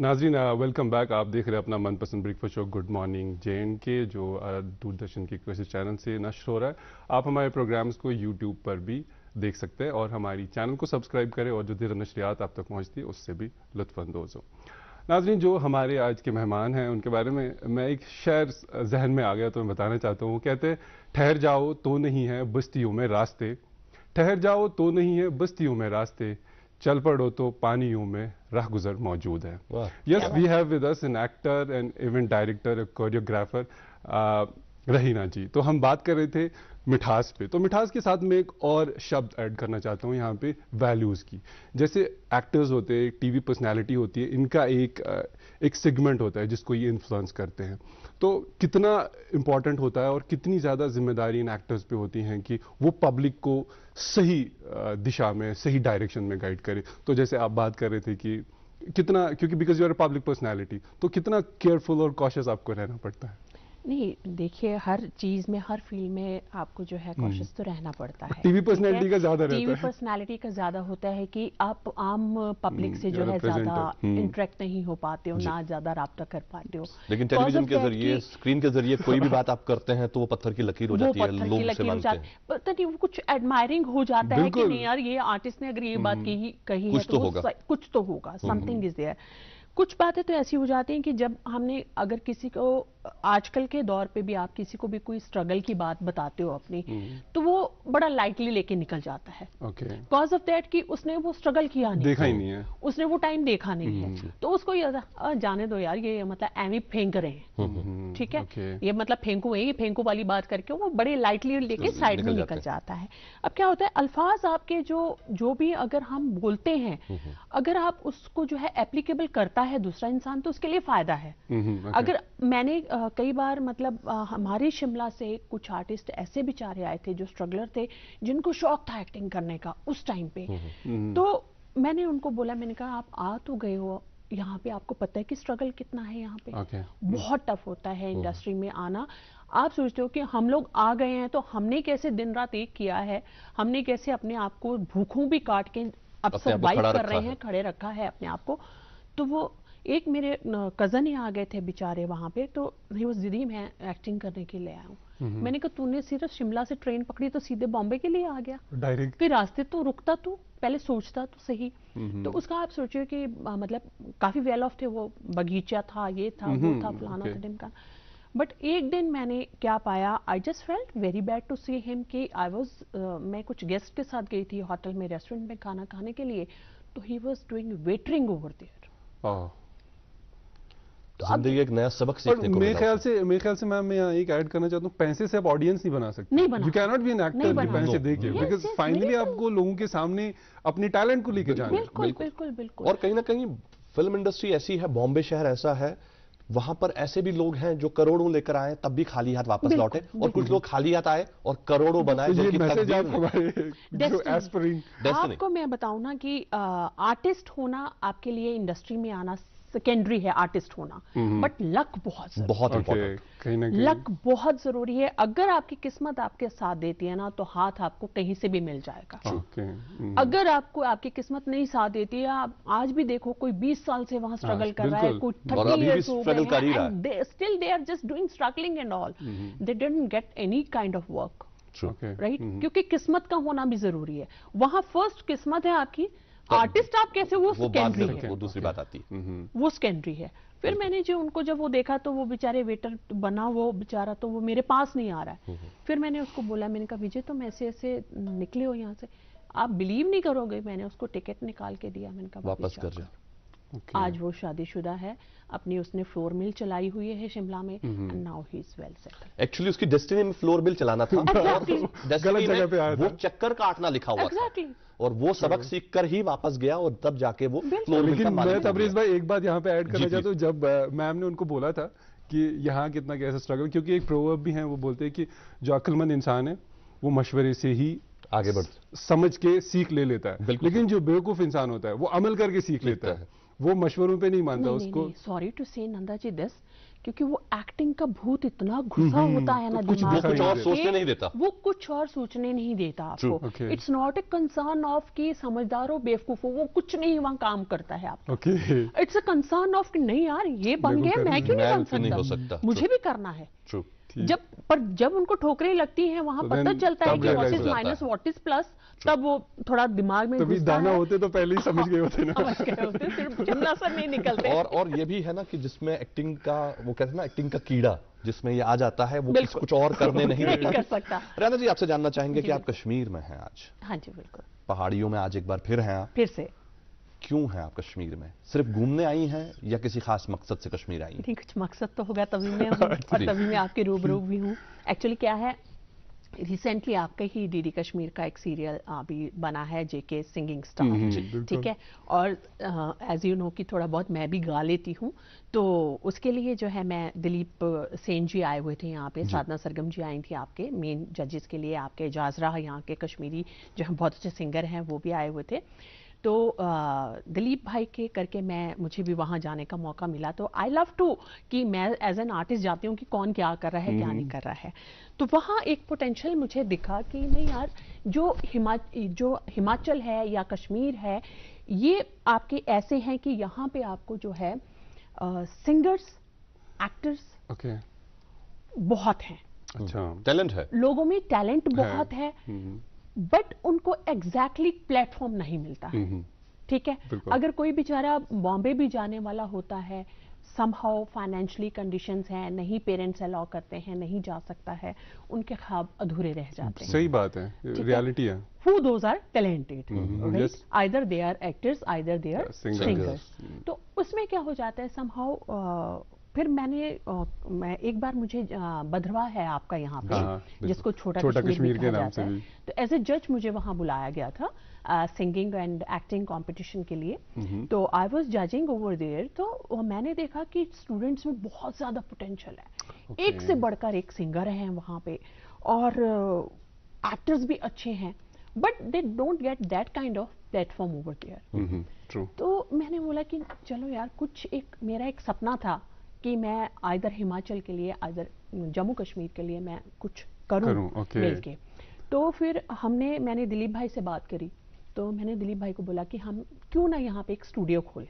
नाज़रीन, वेलकम बैक। आप देख रहे हैं अपना मनपसंद breakfast show good morning JNK, जो दूरदर्शन के किसी चैनल से नश्र हो रहा है। आप हमारे प्रोग्राम्स को यूट्यूब पर भी देख सकते हैं और हमारी चैनल को सब्सक्राइब करें और जो दीर नशरियात आप तक पहुंचती है उससे भी लुत्फ़अंदोज़ हो। नाज़रीन, जो हमारे आज के मेहमान हैं उनके बारे में मैं एक शेर जहन में आ गया तो मैं बताना चाहता हूँ। कहते हैं, ठहर जाओ तो नहीं है बस्तियों में रास्ते, ठहर जाओ तो नहीं है बस्तियों में रास्ते, चल पड़ो तो पानियों में राह गुजर मौजूद है। Yes, we have with us an actor and event director, choreographer Raheena ji. तो हम बात कर रहे थे मिठास पे, तो मिठास के साथ में एक और शब्द ऐड करना चाहता हूँ यहाँ पे, वैल्यूज़ की। जैसे एक्टर्स होते हैं, TV पर्सनैलिटी होती है, इनका एक सेगमेंट होता है जिसको ये इन्फ्लुएंस करते हैं। तो कितना इम्पॉर्टेंट होता है और कितनी ज़्यादा जिम्मेदारी इन एक्टर्स पे होती हैं कि वो पब्लिक को सही दिशा में, सही डायरेक्शन में गाइड करे। तो जैसे आप बात कर रहे थे कि कितना, क्योंकि because you are a public personality, तो कितना केयरफुल और कॉशियस आपको रहना पड़ता है। नहीं देखिए, हर चीज में, हर फील्ड में आपको जो है कॉशियस तो रहना पड़ता है। टीवी पर्सनैलिटी का ज्यादा रहता है। टीवी पर्सनैलिटी का ज्यादा होता है कि आप आम पब्लिक से जो है ज्यादा इंटरेक्ट नहीं हो पाते हो, ना ज्यादा राब्ता कर पाते हो। लेकिन टेलीविजन के जरिए, स्क्रीन के जरिए कोई भी बात आप करते हैं तो वो पत्थर की लकीर हो जाती है, लोग से मानते हैं। पता नहीं वो कुछ एडमायरिंग हो जाता है कि नहीं यार, ये आर्टिस्ट ने अगर ये बात कही है तो कुछ तो होगा, समथिंग इज देयर। कुछ बातें तो ऐसी हो जाती हैं कि जब हमने, अगर किसी को आजकल के दौर पे भी आप किसी को भी कोई स्ट्रगल की बात बताते हो अपनी, तो वो बड़ा लाइटली लेके निकल जाता है। कॉज ऑफ दैट कि उसने वो स्ट्रगल किया नहीं, देखा ही नहीं है, उसने वो टाइम देखा नहीं है, तो उसको ये जाने दो यार, ये मतलब एमी फेंक रहे हैं, ठीक है, ये मतलब फेंकू है, ये फेंकू वाली बात करके वो बड़े लाइटली लेके साइड में निकल जाता है। अब क्या होता है, अल्फाज आपके जो भी अगर हम बोलते हैं, अगर आप उसको जो है एप्लीकेबल करता है दूसरा इंसान तो उसके लिए फायदा है। अगर मैंने कई बार मतलब हमारे शिमला से कुछ आर्टिस्ट ऐसे बेचारे आए थे जो स्ट्रगलर थे, जिनको शौक था एक्टिंग करने का उस टाइम पे, तो मैंने उनको बोला, मैंने कहा आप आ तो गए हो यहाँ पे, आपको पता है कि स्ट्रगल कितना है यहाँ पे, बहुत टफ होता है इंडस्ट्री में आना। आप सोचते हो कि हम लोग आ गए हैं तो हमने कैसे दिन रात एक किया है, हमने कैसे अपने आप को भूखों भी काट के अब सर्वाइव कर रहे हैं, खड़े रखा है अपने आप को। तो वो एक मेरे कजन ही आ गए थे बेचारे वहां पे, तो ही वाज दीदी मैं एक्टिंग करने के लिए आया हूँ। मैंने कहा तूने सिर्फ शिमला से ट्रेन पकड़ी तो सीधे बॉम्बे के लिए आ गया डायरेक्ट, फिर रास्ते तो रुकता, तू पहले सोचता तो सही। तो उसका आप सोचिए कि मतलब काफी वेल ऑफ थे, वो बगीचा था, ये था, वो था, फलाना था, ढिमका। बट एक दिन मैंने क्या पाया, I just felt very bad to see him कि आई वाज, मैं कुछ गेस्ट के साथ गई थी होटल में, रेस्टोरेंट में खाना खाने के लिए, तो he was doing waitering over there. जिंदगी एक नया सबक सीखने को मेरे ख्याल से मैम मैं यहाँ एक ऐड करना चाहता हूँ, पैसे से आप ऑडियंस नहीं बना सकते, you can not be an actor कि पैसे देके, बिकॉज फाइनली आपको लोगों के सामने अपने टैलेंट को लेके जाना है। बिल्कुल। और कहीं ना कहीं फिल्म इंडस्ट्री ऐसी है, बॉम्बे शहर ऐसा है, वहां पर ऐसे भी लोग हैं जो करोड़ों लेकर आए तब भी खाली हाथ वापस लौटे, और कुछ लोग खाली हाथ आए और करोड़ों बनाए। आपको मैं बताऊं ना कि आर्टिस्ट होना आपके लिए, इंडस्ट्री में आना सेकेंडरी है, आर्टिस्ट होना, बट लक बहुत इम्पोर्टेंट, लक बहुत जरूरी है। अगर आपकी किस्मत आपके साथ देती है ना, तो हाथ आपको कहीं से भी मिल जाएगा। अगर आपको आपकी किस्मत नहीं साथ देती है, आप आज भी देखो कोई 20 साल से वहां स्ट्रगल कर रहा है, कोई 30 इयर्स हो गए हैं, still they are just doing struggling and all, they didn't get any kind of work, right? क्योंकि किस्मत का होना भी जरूरी है। वहां फर्स्ट किस्मत है आपकी, आर्टिस्ट आप कैसे, वो सेकेंडरी है, वो दूसरी बात आती है, वो सेकेंडरी है। फिर मैंने जो उनको जब वो देखा तो वो बेचारे वेटर बना, वो बेचारा तो वो मेरे पास नहीं आ रहा है। फिर मैंने उसको बोला, मैंने कहा विजय तुम ऐसे ऐसे निकले हो यहाँ से, आप बिलीव नहीं करोगे, मैंने उसको टिकट निकाल के दिया, मैंने कहा वापस कर जा। आज वो शादीशुदा है, अपनी उसने फ्लोर मिल चलाई हुई है शिमला में, and now he is well settled. Actually उसकी डेस्टिनी में फ्लोर मिल चलाना था, गलत जगह पे आया था, वो चक्कर काटना लिखा हुआ था, और वो सबक सीखकर ही वापस गया, और तब जाके वो फ्लोर मिल का मालिक। मैं तबरेज भाई एक बात यहाँ पे ऐड करना चाहता हूँ, जब मैम ने उनको बोला था कि यहाँ कितना कैसा स्ट्रगल, क्योंकि एक प्रोवर्ब भी है, वो बोलते हैं कि जो अक्लमंद इंसान है वो मशवरे से ही आगे बढ़ समझ के सीख ले लेता है, लेकिन जो बेवकूफ इंसान होता है वो अमल करके सीख लेता है, वो मशवरों पे नहीं मानता उसको। सॉरी टू से नंदा जी दिस, क्योंकि वो एक्टिंग का भूत इतना घुसा होता है ना दिमाग में, कुछ और सोचने नहीं देता, वो कुछ और सोचने नहीं देता आपको। It's not a concern of कि समझदार हो बेवकूफ हो, वो कुछ नहीं वहां काम करता है आपका। इट्स अ कंसर्न ऑफ कि नहीं यार ये बन गया, मैं क्यों नहीं बन सकता, मुझे भी करना है। जब उनको ठोकरें लगती हैं, वहां पता चलता है कि what is minus what is plus, तब वो थोड़ा दिमाग में तभी दाना होते तो पहले ही समझ गए होते ना, समझ गए होते, फिर चिमना सर नहीं निकलते। और ये भी है ना कि जिसमें एक्टिंग का, वो कहते हैं ना एक्टिंग का कीड़ा, जिसमें ये आ जाता है, वो कुछ और करने नहीं कर सकता। रैना जी आपसे जानना चाहेंगे कि आप कश्मीर में हैं आज। हाँ जी बिल्कुल, पहाड़ियों में आज एक बार फिर हैं आप, फिर से। क्यों हैं आप कश्मीर में? सिर्फ घूमने आई हैं या किसी खास मकसद से कश्मीर आई हैं? नहीं, कुछ मकसद तो होगा तभी मैं हूँ, और तभी मैं आपके रूबरू भी हूँ। एक्चुअली क्या है, रिसेंटली आपका ही डीडी कश्मीर का एक सीरियल अभी बना है, जेके सिंगिंग स्टार, ठीक है, और एज यू नो कि थोड़ा बहुत मैं भी गा लेती हूँ, तो उसके लिए जो है मैं, दिलीप सेन जी आए हुए थे यहाँ पे, साधना सरगम जी आई थी आपके मेन जजेस के लिए, आपके एजाज राह यहाँ के कश्मीरी जो बहुत अच्छे सिंगर हैं वो भी आए हुए थे। तो दिलीप भाई के करके मुझे भी वहाँ जाने का मौका मिला। तो आई लव टू कि मैं एज एन आर्टिस्ट जाती हूँ कि कौन क्या कर रहा है क्या नहीं कर रहा है। तो वहाँ एक पोटेंशियल मुझे दिखा कि नहीं यार, जो हिमाचल है या कश्मीर है, ये आपके ऐसे हैं कि यहाँ पे आपको जो है सिंगर्स, एक्टर्स बहुत हैं। अच्छा, टैलेंट है, लोगों में टैलेंट बहुत है, बट उनको एग्जैक्टली प्लेटफॉर्म नहीं मिलता है। ठीक है, अगर कोई बेचारा बॉम्बे भी जाने वाला होता है, समहाउ फाइनेंशियली कंडीशंस हैं, नहीं पेरेंट्स अलाउ करते हैं, नहीं जा सकता है, उनके ख्वाब अधूरे रह जाते हैं। सही बात है, रियलिटी है। Who those are talented, right? Yes. Either they are actors, either they are singers. तो उसमें क्या हो जाता है somehow, फिर मैं एक बार मुझे बधरवा है आपका यहाँ पे, जिसको छोटा कश्मीर के नाम से भी, तो एज ए जज मुझे वहाँ बुलाया गया था सिंगिंग एंड एक्टिंग कंपटीशन के लिए। तो I was judging over there. तो मैंने देखा कि स्टूडेंट्स में बहुत ज्यादा पोटेंशियल है, एक से बढ़कर एक सिंगर हैं वहाँ पे, और एक्टर्स भी अच्छे हैं, but they don't get that kind of platform over there. तो मैंने बोला कि चलो यार, मेरा एक सपना था कि मैं आइदर हिमाचल के लिए, आइदर जम्मू कश्मीर के लिए मैं कुछ करूं मिलके। तो फिर मैंने दिलीप भाई से बात करी। तो मैंने दिलीप भाई को बोला कि हम क्यों ना यहाँ पे एक स्टूडियो खोलें।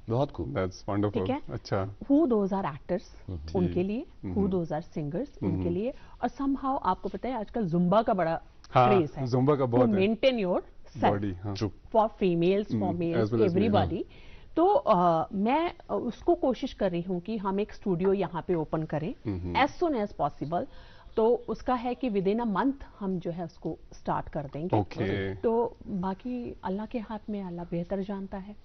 बहुत खूब, दैट्स वंडरफुल। ठीक है, अच्छा, हु दोज आर एक्टर्स उनके लिए, हु दोज आर सिंगर्स उनके लिए, और समहाउ आपको पता है आजकल जुम्बा का बड़ा क्रेज है, जुम्बा का बहुत है, maintain your body for females, for mails, everybody. तो मैं उसको कोशिश कर रही हूँ कि हम एक स्टूडियो यहाँ पे ओपन करें एज सुन एज पॉसिबल। तो उसका है कि विद इन अ मंथ हम जो है उसको स्टार्ट कर देंगे। तो बाकी अल्लाह के हाथ में, अल्लाह बेहतर जानता है।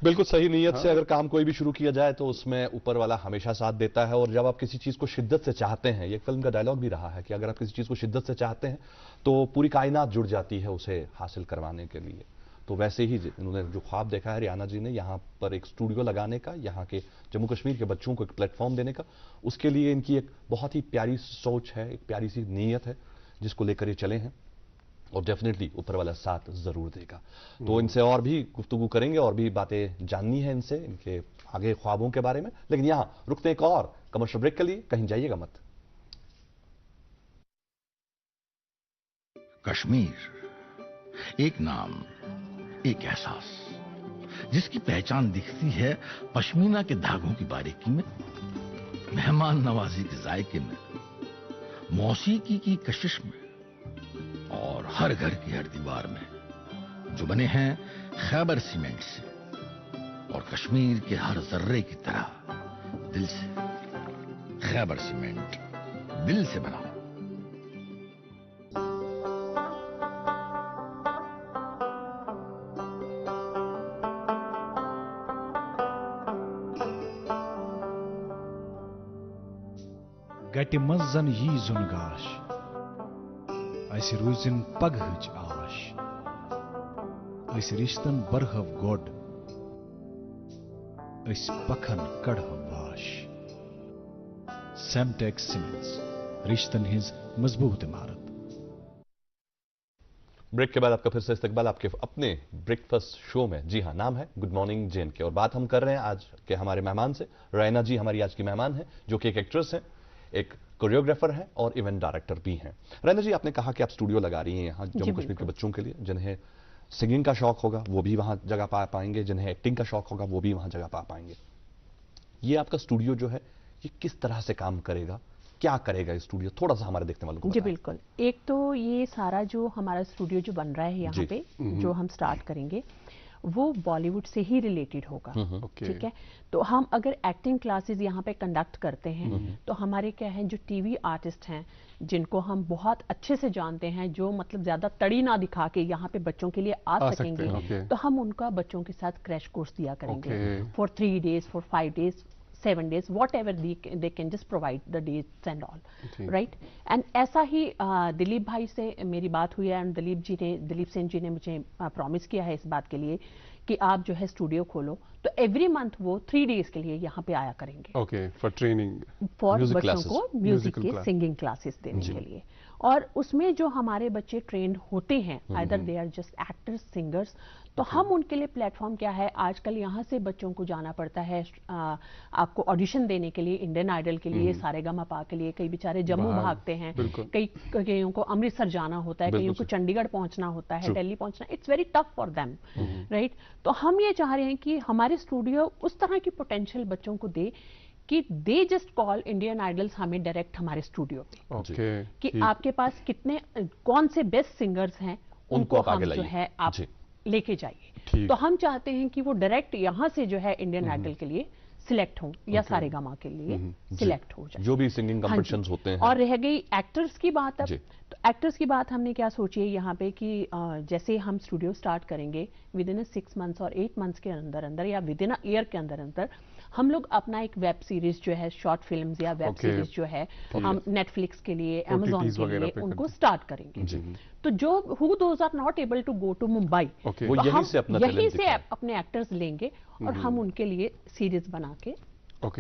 बिल्कुल सही नीयत से अगर काम कोई भी शुरू किया जाए तो उसमें ऊपर वाला हमेशा साथ देता है। और जब आप किसी चीज को शिद्दत से चाहते हैं, ये फिल्म का डायलॉग भी रहा है कि अगर आप किसी चीज को शिद्दत से चाहते हैं तो पूरी कायनात जुड़ जाती है उसे हासिल करवाने के लिए। तो वैसे ही इन्होंने जो ख्वाब देखा है रियाना जी ने, यहाँ पर एक स्टूडियो लगाने का, यहाँ के जम्मू कश्मीर के बच्चों को एक प्लेटफॉर्म देने का, उसके लिए इनकी एक बहुत ही प्यारी सोच है, एक प्यारी सी नीयत है जिसको लेकर ये चले हैं, और डेफिनेटली ऊपर वाला साथ जरूर देगा। तो इनसे और भी गुफ्तगू करेंगे, और भी बातें जाननी है इनसे, इनके आगे ख्वाबों के बारे में। लेकिन यहाँ रुकते हैं एक और कमर्शियल ब्रेक के लिए, कहीं जाइएगा मत। कश्मीर एक नाम, एक एहसास, जिसकी पहचान दिखती है पश्मीना के धागों की बारीकी में, मेहमान नवाजी के जायके में, मौसीकी की कशिश में, और हर घर की हर दीवार में, जो बने हैं खैबर सीमेंट से, और कश्मीर के हर जर्रे की तरह दिल से। खैबर सीमेंट, दिल से बनाओ। गटि मंजन यी जुनगाश, ऐसे रोजिन पगहज आश, ऐसे रिश्तन बरहव गोड, ऐसे पखन कड़हव वाश। सेमटेक्स सीमेंट्स, रिश्तन हिज मजबूत इमारत। ब्रेक के बाद आपका फिर से इस्तकबाल आपके अपने ब्रेकफास्ट शो में। जी हाँ, नाम है गुड मॉर्निंग JNK, और बात हम कर रहे हैं आज के हमारे मेहमान से। रैना जी हमारी आज की मेहमान है, जो कि एक एक्ट्रेस हैं, एक कोरियोग्राफर हैं और इवेंट डायरेक्टर भी हैं। रैना जी, आपने कहा कि आप स्टूडियो लगा रही हैं यहाँ जम्मू कश्मीर के बच्चों के लिए, जिन्हें सिंगिंग का शौक होगा वो भी वहां जगह पा पाएंगे, जिन्हें एक्टिंग का शौक होगा वो भी वहां जगह पा पाएंगे। ये आपका स्टूडियो जो है, ये किस तरह से काम करेगा, क्या करेगा इस स्टूडियो, थोड़ा सा हमारे देखने वालों को बताएं। जी बिल्कुल। एक तो ये सारा जो हमारा स्टूडियो जो बन रहा है यहाँ पे, जो हम स्टार्ट करेंगे, वो बॉलीवुड से ही रिलेटेड होगा। ठीक है, तो हम अगर एक्टिंग क्लासेस यहाँ पे कंडक्ट करते हैं तो हमारे क्या है, जो टीवी आर्टिस्ट हैं जिनको हम बहुत अच्छे से जानते हैं, जो मतलब ज्यादा तड़ी ना दिखा के यहाँ पे बच्चों के लिए आ सकेंगे, तो हम उनका बच्चों के साथ क्रैश कोर्स दिया करेंगे for 3 days, for 5 days, 7 days, whatever they can just provide the dates and all, right? And ऐसा ही दिलीप भाई से मेरी बात हुई है, एंड दिलीप सेन जी ने मुझे प्रॉमिस किया है इस बात के लिए कि आप जो है स्टूडियो खोलो, तो एवरी मंथ वो 3 days के लिए यहाँ पे आया करेंगे। फॉर ट्रेनिंग, फॉर बच्चों को म्यूजिक के सिंगिंग क्लासेस देने के लिए। और उसमें जो हमारे बच्चे ट्रेंड होते हैं, either they are just actors, singers, तो हम उनके लिए प्लेटफॉर्म क्या है, आजकल यहाँ से बच्चों को जाना पड़ता है आपको ऑडिशन देने के लिए, इंडियन आइडल के लिए, सारेगामापा के लिए, कई बेचारे जम्मू भागते हैं, कईयों को अमृतसर जाना होता है, कईयों को चंडीगढ़ पहुंचना होता है, दिल्ली पहुंचना, it's very tough for them, right. तो हम ये चाह रहे हैं कि हमारे स्टूडियो उस तरह की पोटेंशियल बच्चों को दे कि they just call Indian idols हमें डायरेक्ट हमारे स्टूडियो पे, कि आपके पास कितने कौन से बेस्ट सिंगर्स हैं, उनको हम जो है आप लेके जाइए। तो हम चाहते हैं कि वो डायरेक्ट यहाँ से जो है इंडियन आइडल के लिए सिलेक्ट हो या सारेगामा के लिए सिलेक्ट हो जाए, जो भी सिंगिंग कॉम्पिटिशंस होते हैं। और रह गई एक्टर्स की बात, अब तो एक्टर्स की बात हमने क्या सोची है यहाँ पे कि जैसे हम स्टूडियो स्टार्ट करेंगे विद इन 6 मंथ्स और 8 मंथ्स के अंदर अंदर या विद इन ईयर के अंदर अंदर हम लोग अपना एक वेब सीरीज जो है, शॉर्ट फिल्म्स या वेब सीरीज जो है, हम नेटफ्लिक्स के लिए, अमेजॉन के लिए उनको स्टार्ट करेंगे। तो जो who those are not able to go to Mumbai, वो यहीं से अपने एक्टर्स लेंगे और हम उनके लिए सीरीज बना के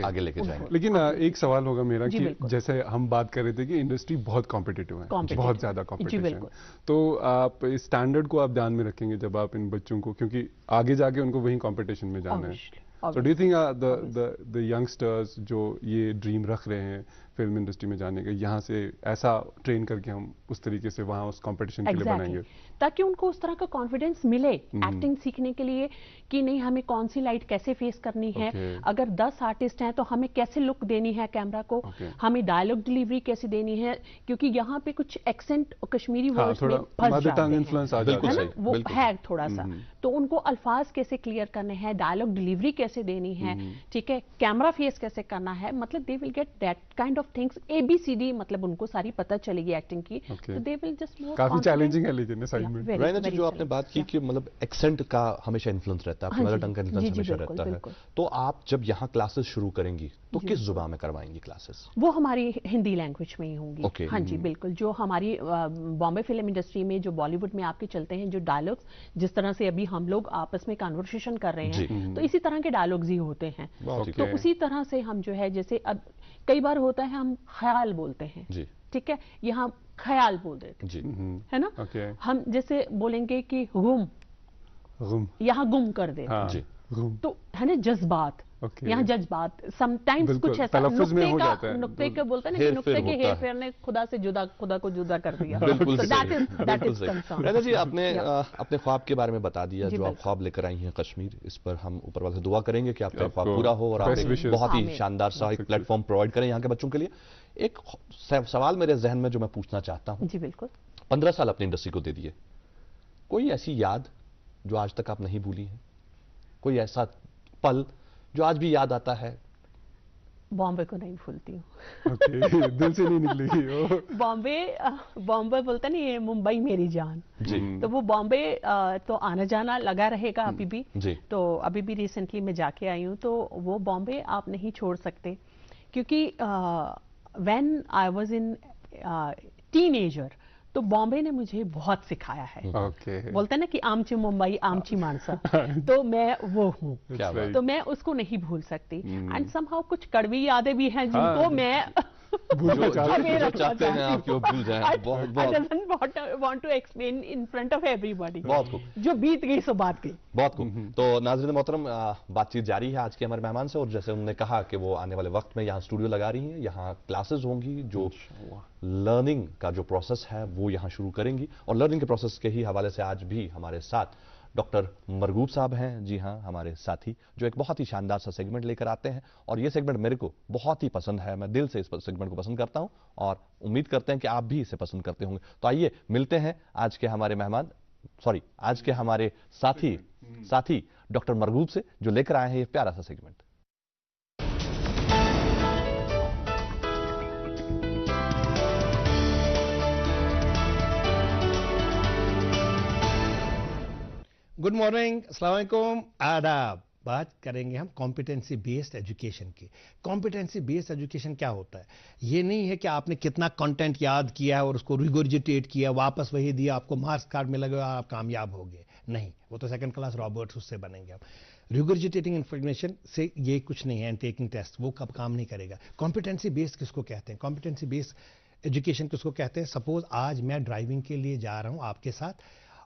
आगे लेके जाएंगे। लेकिन एक सवाल होगा मेरा कि जैसे हम बात कर रहे थे कि इंडस्ट्री बहुत कॉम्पिटिटिव है, बहुत ज्यादा कॉम्पिटिटिव है, तो आप इस स्टैंडर्ड को आप ध्यान में रखेंगे जब आप इन बच्चों को, क्योंकि आगे जाके उनको वही कंपटीशन में जाना है। So do you think the youngsters जो ये ड्रीम रख रहे हैं फिल्म इंडस्ट्री में जाने का, यहाँ से ऐसा ट्रेन करके हम उस तरीके से वहाँ उस कंपटीशन के लिए बनाएंगे, ताकि उनको उस तरह का कॉन्फिडेंस मिले एक्टिंग सीखने के लिए कि नहीं हमें कौन सी लाइट कैसे फेस करनी है, अगर 10 आर्टिस्ट हैं तो हमें कैसे लुक देनी है कैमरा को, हमें डायलॉग डिलीवरी कैसे देनी है, क्योंकि यहाँ पे कुछ एक्सेंट कश्मीरी वर्ड्स में फंस जाते हैं, वो है थोड़ा सा, तो उनको अल्फाज कैसे क्लियर करने हैं, डायलॉग डिलीवरी कैसे देनी है, ठीक है, कैमरा फेस कैसे करना है, मतलब they will get that kind of things, ABCD, मतलब उनको सारी पता चलेगी एक्टिंग की, तो दे विल जस्ट मोर। काफी चैलेंजिंग है लेकिन सही में। रायना जी, जो आपने बात की कि मतलब एक्सेंट का हमेशा इन्फ्लुएंस रहता है, मदर टंग का इन्फ्लुएंस हमेशा रहता है, तो आप जब यहाँ क्लासेस शुरू करेंगी तो किस जुबान में करवाएंगी क्लासेस? वो हमारी हिंदी लैंग्वेज में ही होंगी। हाँ जी बिल्कुल, जो हमारी बॉम्बे फिल्म इंडस्ट्री में जो बॉलीवुड में आपके चलते हैं जो डायलॉग्स, जिस तरह से अभी हम लोग आपस में कन्वर्सेशन कर रहे हैं, तो इसी तरह के डायलॉग्स ही होते हैं, तो उसी तरह से हम जो है, जैसे अब कई बार होता है हम ख्याल बोलते हैं, ठीक है, यहाँ ख्याल बोल देते है ना, हम जैसे बोलेंगे कि गुम, यहाँ गुम कर दे, तो है ना जज्बात, यहाँ जज्बात समटाइम्स कुछ ऐसा नुक्ते का बोलते हैं ना कि नुक्ते के हेर फेर ने खुदा को जुदा कर दिया। बिल्कुल रायना जी, आपने अपने ख्वाब के बारे में बता दिया, जो आप ख्वाब लेकर आई हैं कश्मीर, इस पर हम ऊपर वाले से दुआ करेंगे कि आपका ख्वाब पूरा हो और आप एक बहुत ही शानदार सा एक प्लेटफॉर्म प्रोवाइड करें यहाँ के बच्चों के लिए। एक सवाल मेरे जहन में जो मैं पूछना चाहता हूँ, जी बिल्कुल, 15 साल अपनी इंडस्ट्री को दे दिए, कोई ऐसी याद जो आज तक आप नहीं भूली है, कोई ऐसा पल जो आज भी याद आता है? बॉम्बे को नहीं भूलती हूँ। दिल से नहीं निकलेगी। बॉम्बे बोलता नहीं, ये मुंबई मेरी जान जी। तो वो बॉम्बे तो आना जाना लगा रहेगा अभी भी जी। तो अभी भी रिसेंटली मैं जाके आई हूँ, तो वो बॉम्बे आप नहीं छोड़ सकते, क्योंकि when I was in teenager, तो बॉम्बे ने मुझे बहुत सिखाया है। बोलते हैं ना कि आमची मुंबई आमची मानसा, तो मैं वो हूँ, तो मैं उसको नहीं भूल सकती। एंड समहाउ कुछ कड़वी यादें भी हैं जिनको मैं चाहते हैं आपको भूल जाएं। Want to explain in front of everybody, बहुत खूब, जो बीत गई सो बात गई। बहुत खूब। तो नाज़रीन मोहतरम, बातचीत जारी है आज के हमारे मेहमान से, और जैसे उन्होंने कहा कि वो आने वाले वक्त में यहाँ स्टूडियो लगा रही हैं, यहाँ क्लासेस होंगी, जो लर्निंग का जो प्रोसेस है वो यहाँ शुरू करेंगी, और लर्निंग के प्रोसेस के ही हवाले से आज भी हमारे साथ डॉक्टर मरगूब साहब हैं, जी हाँ, हमारे साथी, जो एक बहुत ही शानदार सा सेगमेंट लेकर आते हैं, और ये सेगमेंट मेरे को बहुत ही पसंद है, मैं दिल से इस सेगमेंट को पसंद करता हूं, और उम्मीद करते हैं कि आप भी इसे पसंद करते होंगे। तो आइए मिलते हैं आज के हमारे मेहमान, आज के हमारे साथी डॉक्टर मरगूब से, जो लेकर आए हैं ये प्यारा सा सेगमेंट। गुड मॉर्निंग, अस्सलाम वालेकुम, आदाब। बात करेंगे हम कॉम्पिटेंसी बेस्ड एजुकेशन की। कॉम्पिटेंसी बेस्ड एजुकेशन क्या होता है? ये नहीं है कि आपने कितना कंटेंट याद किया है और उसको रिगोर्जिटेट किया, वापस वही दिया, आपको मार्क्स कार्ड में लगे और आप कामयाब हो गए। नहीं, वो तो सेकंड क्लास रॉबर्ट्स, उससे बनेंगे आप। रिगोर्जिटेटिंग इन्फॉर्मेशन से ये कुछ नहीं है, एंड टेकिंग टेस्ट, वो कब काम नहीं करेगा। कॉम्पिटेंसी बेस्ड किसको कहते हैं? कॉम्पिटेंसी बेस्ड एजुकेशन किसको कहते हैं? सपोज आज मैं ड्राइविंग के लिए जा रहा हूं आपके साथ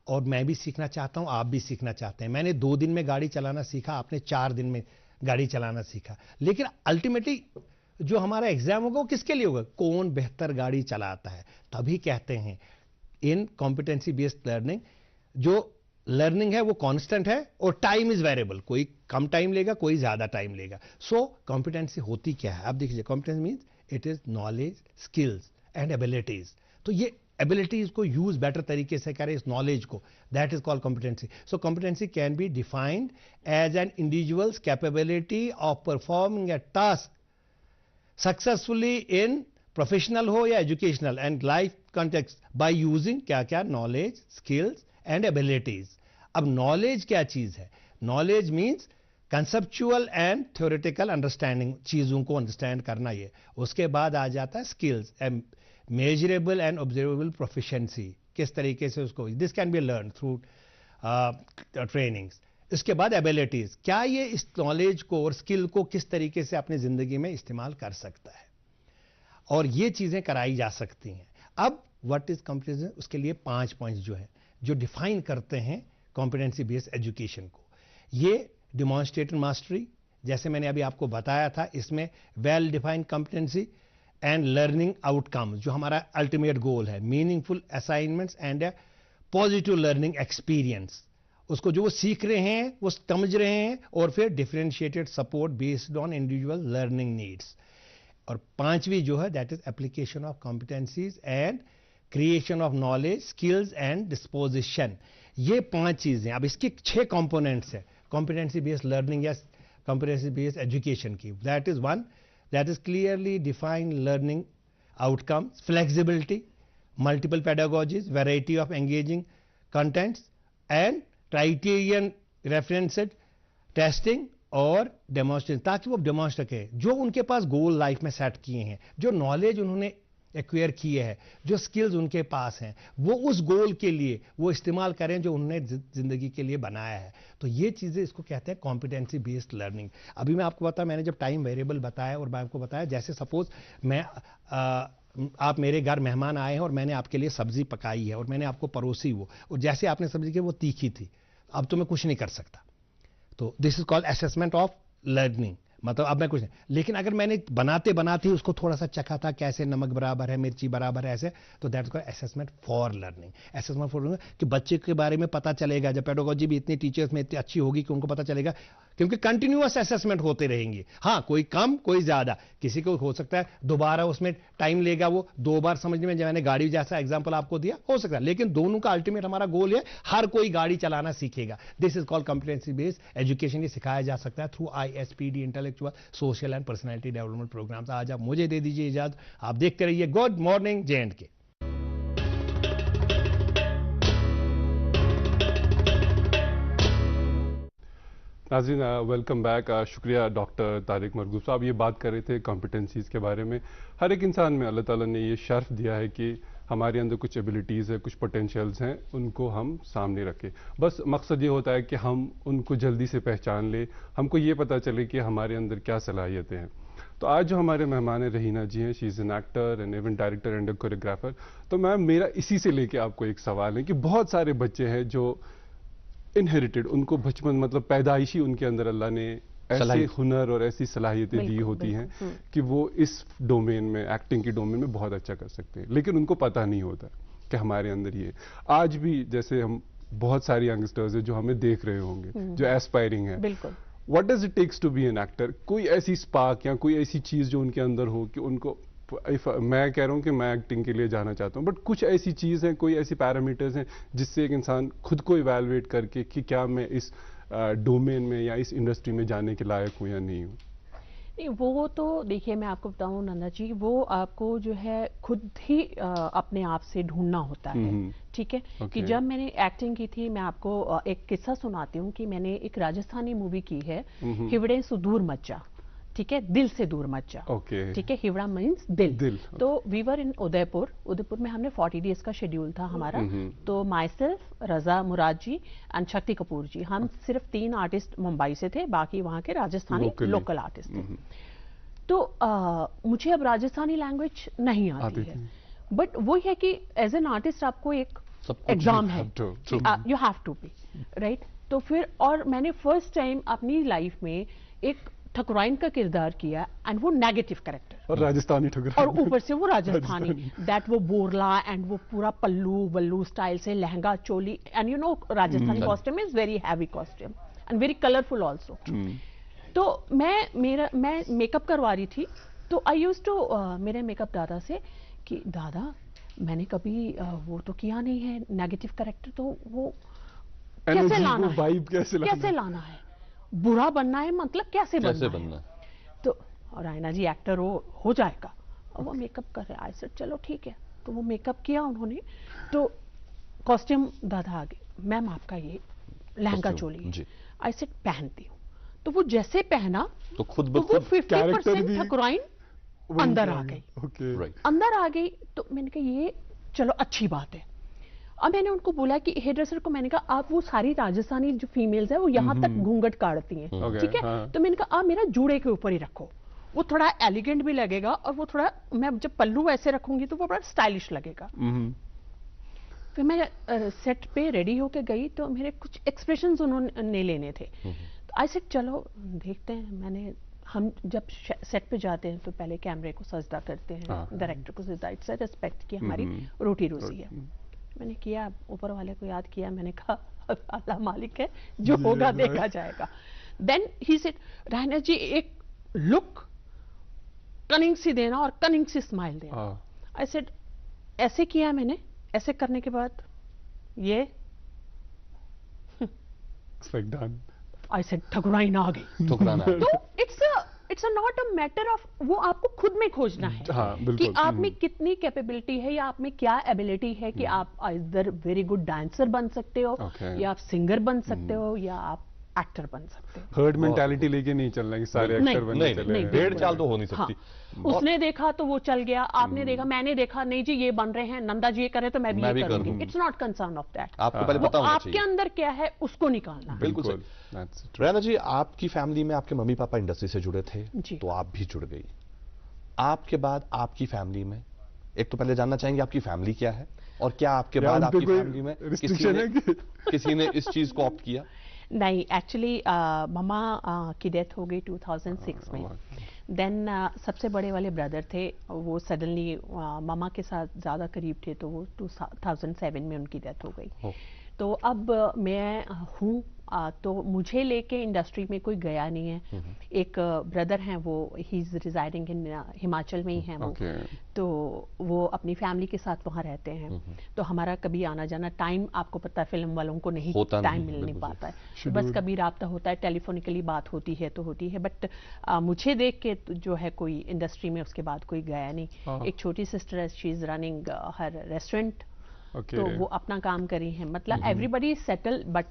और मैं भी सीखना चाहता हूं, आप भी सीखना चाहते हैं। मैंने 2 दिन में गाड़ी चलाना सीखा, आपने 4 दिन में गाड़ी चलाना सीखा, लेकिन अल्टीमेटली जो हमारा एग्जाम होगा वो किसके लिए होगा? कौन बेहतर गाड़ी चलाता है। तभी कहते हैं इन कॉम्पिटेंसी बेस्ड लर्निंग, जो लर्निंग है वो कांस्टेंट है और टाइम इज वेरिएबल, कोई कम टाइम लेगा, कोई ज्यादा टाइम लेगा। सो कॉम्पिटेंसी होती क्या है? आप देखिए, competency means it is knowledge, skills and abilities. तो ये एबिलिटीज को यूज बेटर तरीके से करें, इस नॉलेज को, that is called competency. So competency can be defined as an individual's capability of performing a task successfully in professional हो या educational and life context by using क्या क्या? Knowledge, skills and abilities. अब knowledge क्या चीज है? Knowledge means conceptual and theoretical understanding, चीजों को अंडरस्टैंड करना। ये उसके बाद आ जाता है skills, measurable and observable proficiency, किस तरीके से उसको, this can be learn through trainings. इसके बाद एबिलिटीज, क्या ये इस नॉलेज को और स्किल को किस तरीके से अपनी जिंदगी में इस्तेमाल कर सकता है, और ये चीजें कराई जा सकती हैं। अब व्हाट इज कॉम्पिटेंसी? उसके लिए 5 पॉइंट्स जो है जो डिफाइन करते हैं कॉम्पिटेंसी बेस्ड एजुकेशन को। ये डिमॉन्स्ट्रेटेड मास्टरी, जैसे मैंने अभी आपको बताया था, इसमें well defined competency and learning outcomes, जो हमारा अल्टीमेट गोल है, meaningful assignments and A positive learning experience, उसको जो वो सीख रहे हैं वो समझ रहे हैं, और फिर differentiated support based on individual learning needs. और 5वीं जो है that is application of competencies and creation of knowledge, skills and disposition. ये 5 चीजें। अब इसकी 6 कंपोनेंट्स है कॉम्पिटेंसी बेस्ड लर्निंग या कॉम्पिटेंसी बेस्ड एजुकेशन की। That is 1, that is clearly defined learning outcomes, flexibility, multiple pedagogies, variety of engaging contents and criterion referenced testing और demonstration, ताकि वो डेमोन्स्ट्रेट करें जो उनके पास गोल लाइफ में सेट किए हैं, जो नॉलेज उन्होंने एक्वायर किए हैं, जो स्किल्स उनके पास हैं, वो उस गोल के लिए वो इस्तेमाल करें जो उन्होंने जिंदगी के लिए बनाया है। तो ये चीजें इसको कहते हैं कॉम्पिटेंसी बेस्ड लर्निंग। अभी मैं आपको बताया, मैंने जब टाइम वेरिएबल बताया और मैं आपको बताया, जैसे सपोज मैं आप मेरे घर मेहमान आए हैं और मैंने आपके लिए सब्जी पकाई है और मैंने आपको परोसी वो, और जैसे आपने सब्जी की वो तीखी थी, अब तो मैं कुछ नहीं कर सकता। तो this is called assessment of learning, मतलब अब मैं कुछ नहीं, लेकिन अगर मैंने बनाते बनाते उसको थोड़ा सा चखा था, कैसे नमक बराबर है, मिर्ची बराबर है, ऐसे, तो that's called assessment for learning. Assessment for learning कि बच्चे के बारे में पता चलेगा, जब पेडागोजी भी इतनी टीचर्स में इतनी अच्छी होगी कि उनको पता चलेगा, क्योंकि कंटिन्यूअस असेसमेंट होते रहेंगे। हाँ, कोई कम कोई ज्यादा, किसी को हो सकता है दोबारा उसमें टाइम लेगा, वो 2 बार समझने में, जब मैंने गाड़ी जैसा एग्जाम्पल आपको दिया हो सकता है, लेकिन दोनों का अल्टीमेट हमारा गोल है हर कोई गाड़ी चलाना सीखेगा। This is called competency based education. ये सिखाया जा सकता है through ISPD, intellectual, social and personality development programmes. आज आप मुझे दे दीजिए इजाजत, आप देखते रहिए गुड मॉर्निंग J&K। नाज़रीन, वेलकम बैक। शुक्रिया डॉक्टर तारिक मरगूब साहब। ये बात कर रहे थे कॉम्पिटेंसीज़ के बारे में। हर एक इंसान में अल्लाह ताला ने ये शर्फ दिया है कि हमारे अंदर कुछ एबिलिटीज़ है, कुछ पोटेंशियल्स हैं, उनको हम सामने रखें। बस मकसद ये होता है कि हम उनको जल्दी से पहचान लें, हमको ये पता चले कि हमारे अंदर क्या सलाहियतें हैं। तो आज जो हमारे मेहमान है रहीना जी हैं, she is an actor and event director and choreographer. तो मैम, मेरा इसी से लेके आपको एक सवाल है कि बहुत सारे बच्चे हैं जो इनहेरिटेड, उनको बचपन मतलब पैदाइशी उनके अंदर अल्लाह ने ऐसे हुनर और ऐसी सलाहियतें दी होती हैं कि वो इस डोमेन में, एक्टिंग की डोमेन में बहुत अच्छा कर सकते हैं, लेकिन उनको पता नहीं होता कि हमारे अंदर ये। आज भी जैसे हम बहुत सारी यंगस्टर्स हैं जो हमें देख रहे होंगे, जो एस्पायरिंग है, what does it takes to be an actor? कोई ऐसी स्पार्क या कोई ऐसी चीज जो उनके अंदर हो कि उनको, मैं कह रहा हूं कि मैं एक्टिंग के लिए जाना चाहता हूं, बट कुछ ऐसी चीज है, कोई ऐसी पैरामीटर्स हैं जिससे एक इंसान खुद को इवैल्यूएट करके कि क्या मैं इस डोमेन में या इस इंडस्ट्री में जाने के लायक हूं या नहीं हूं? नहीं, वो तो देखिए मैं आपको बताऊं नंदा जी, वो आपको जो है खुद ही अपने आप से ढूंढना होता है। ठीक है, कि जब मैंने एक्टिंग की थी, मैं आपको एक किस्सा सुनाती हूँ कि मैंने एक राजस्थानी मूवी की है, हिवड़े सुदूर मच्चा। ठीक है, दिल से दूर मत जाओ। ठीक है, हिवड़ा मीन्स दिल। तो वी वर इन उदयपुर में हमने 40 डेज का शेड्यूल था हमारा। तो my self, Raza Murad ji and Shakti Kapoor जी, हम सिर्फ 3 आर्टिस्ट मुंबई से थे, बाकी वहाँ के राजस्थानी लोकल आर्टिस्ट थे। तो मुझे अब राजस्थानी लैंग्वेज नहीं आती है, बट वो है कि एज एन आर्टिस्ट आपको एक एग्जाम है, you have to be right. तो फिर और मैंने फर्स्ट टाइम अपनी लाइफ में एक ठकुराइन का किरदार किया एंड वो नेगेटिव कैरेक्टर और राजस्थानी ठकुराइन, और ऊपर से वो राजस्थानी दैट वो बोरला एंड वो पूरा पल्लू वल्लू स्टाइल से lehenga choli and you know Rajasthani costume is very heavy costume and very colourful also. तो मैं मेकअप करवा रही थी, तो आई यूज टू मेरे मेकअप दादा से कि दादा मैंने कभी वो तो किया नहीं है नेगेटिव कैरेक्टर, तो वो कैसे लाना है, कैसे लाना है, बुरा बनना है मतलब कैसे बनना है? तो रायना जी एक्टर हो जाएगा, और वो मेकअप कर रहे। आई सेड चलो ठीक है, तो वो मेकअप किया उन्होंने, तो कॉस्ट्यूम दादा आ गए, मैम आपका ये लहंगा चोली है। आई सेड पहनती हूँ, तो वो जैसे पहना तो खुद ब खुद 50% ठकुराइन अंदर आ गई, अंदर आ गई। तो मैंने कहा ये चलो अच्छी बात है। अब मैंने उनको बोला कि हेयर ड्रेसर को, मैंने कहा आप वो सारी राजस्थानी जो फीमेल्स है वो यहाँ तक घूंघट काटती हैं, ठीक है, तो मैंने कहा आप मेरा जूड़े के ऊपर ही रखो, वो थोड़ा एलिगेंट भी लगेगा और वो थोड़ा, मैं जब पल्लू ऐसे रखूंगी तो वो बड़ा स्टाइलिश लगेगा। फिर मैं सेट पे रेडी होके गई, तो मेरे कुछ एक्सप्रेशंस उन्होंने लेने थे, तो आई सेड चलो देखते हैं। हम जब सेट पे जाते हैं तो पहले कैमरे को सजदा करते हैं, डायरेक्टर को सजदा, इट्स अ रिस्पेक्ट की हमारी रोटी रोजी है। मैंने किया, ऊपर वाले को याद किया, मैंने कहा अल्लाह मालिक है, जो होगा देखा जाएगा। देन ही सेड रायना जी एक लुक कनिंग सी देना और कनिंग सी स्माइल देना। आई सेड ऐसे किया मैंने, ऐसे करने के बाद ये आई सेड ठकुराइन आ गई। तो it's not a matter of, वो आपको खुद में खोजना है कि आप में कितनी कैपेबिलिटी है या आप में क्या एबिलिटी है कि आप इधर वेरी गुड डांसर बन सकते हो या आप सिंगर बन सकते हो या आप एक्टर बन सकते हो। हर्ड मेंटालिटी लेके नहीं चलना कि सारे एक्टर बनने चले, भेड़ चाल तो हो नहीं सकती। उसने देखा तो वो चल गया, आपने देखा, मैंने देखा, नहीं जी ये बन रहे हैं, नंदा जी ये करे तो मैं भी करूंगी। It's not concern of that, आपको पहले पता होना चाहिए आपके अंदर क्या है उसको निकालना। बिल्कुल सही। रायना जी आपकी फैमिली में आपके मम्मी पापा इंडस्ट्री से जुड़े थे, तो आप भी जुड़ गई। आपके बाद आपकी फैमिली में, एक तो पहले जानना चाहेंगे आपकी फैमिली क्या है, और क्या आपके बाद आपकी फैमिली में किसी ने इस चीज को ऑप्ट किया? नहीं, एक्चुअली मम्मा की डेथ हो गई 2006 में। देन सबसे बड़े वाले ब्रदर थे, वो सडनली मामा के साथ ज़्यादा करीब थे, तो वो 2007 में उनकी डेथ हो गई। तो अब मैं हूँ, तो मुझे लेके इंडस्ट्री में कोई गया नहीं है। एक ब्रदर हैं, वो ही इज रिजाइडिंग इन हिमाचल में ही हैं वो, तो वो अपनी फैमिली के साथ वहाँ रहते हैं। तो हमारा कभी आना जाना, टाइम आपको पता है फिल्म वालों को नहीं टाइम मिल नहीं पाता है, तो बस कभी राब्ता होता है, टेलीफोनिकली बात होती है तो होती है, बट मुझे देख के जो है कोई इंडस्ट्री में उसके बाद कोई गया नहीं। एक छोटी सिस्टर है, she is running her restaurant, तो वो अपना काम करी है, मतलब एवरीबडी सेटल, बट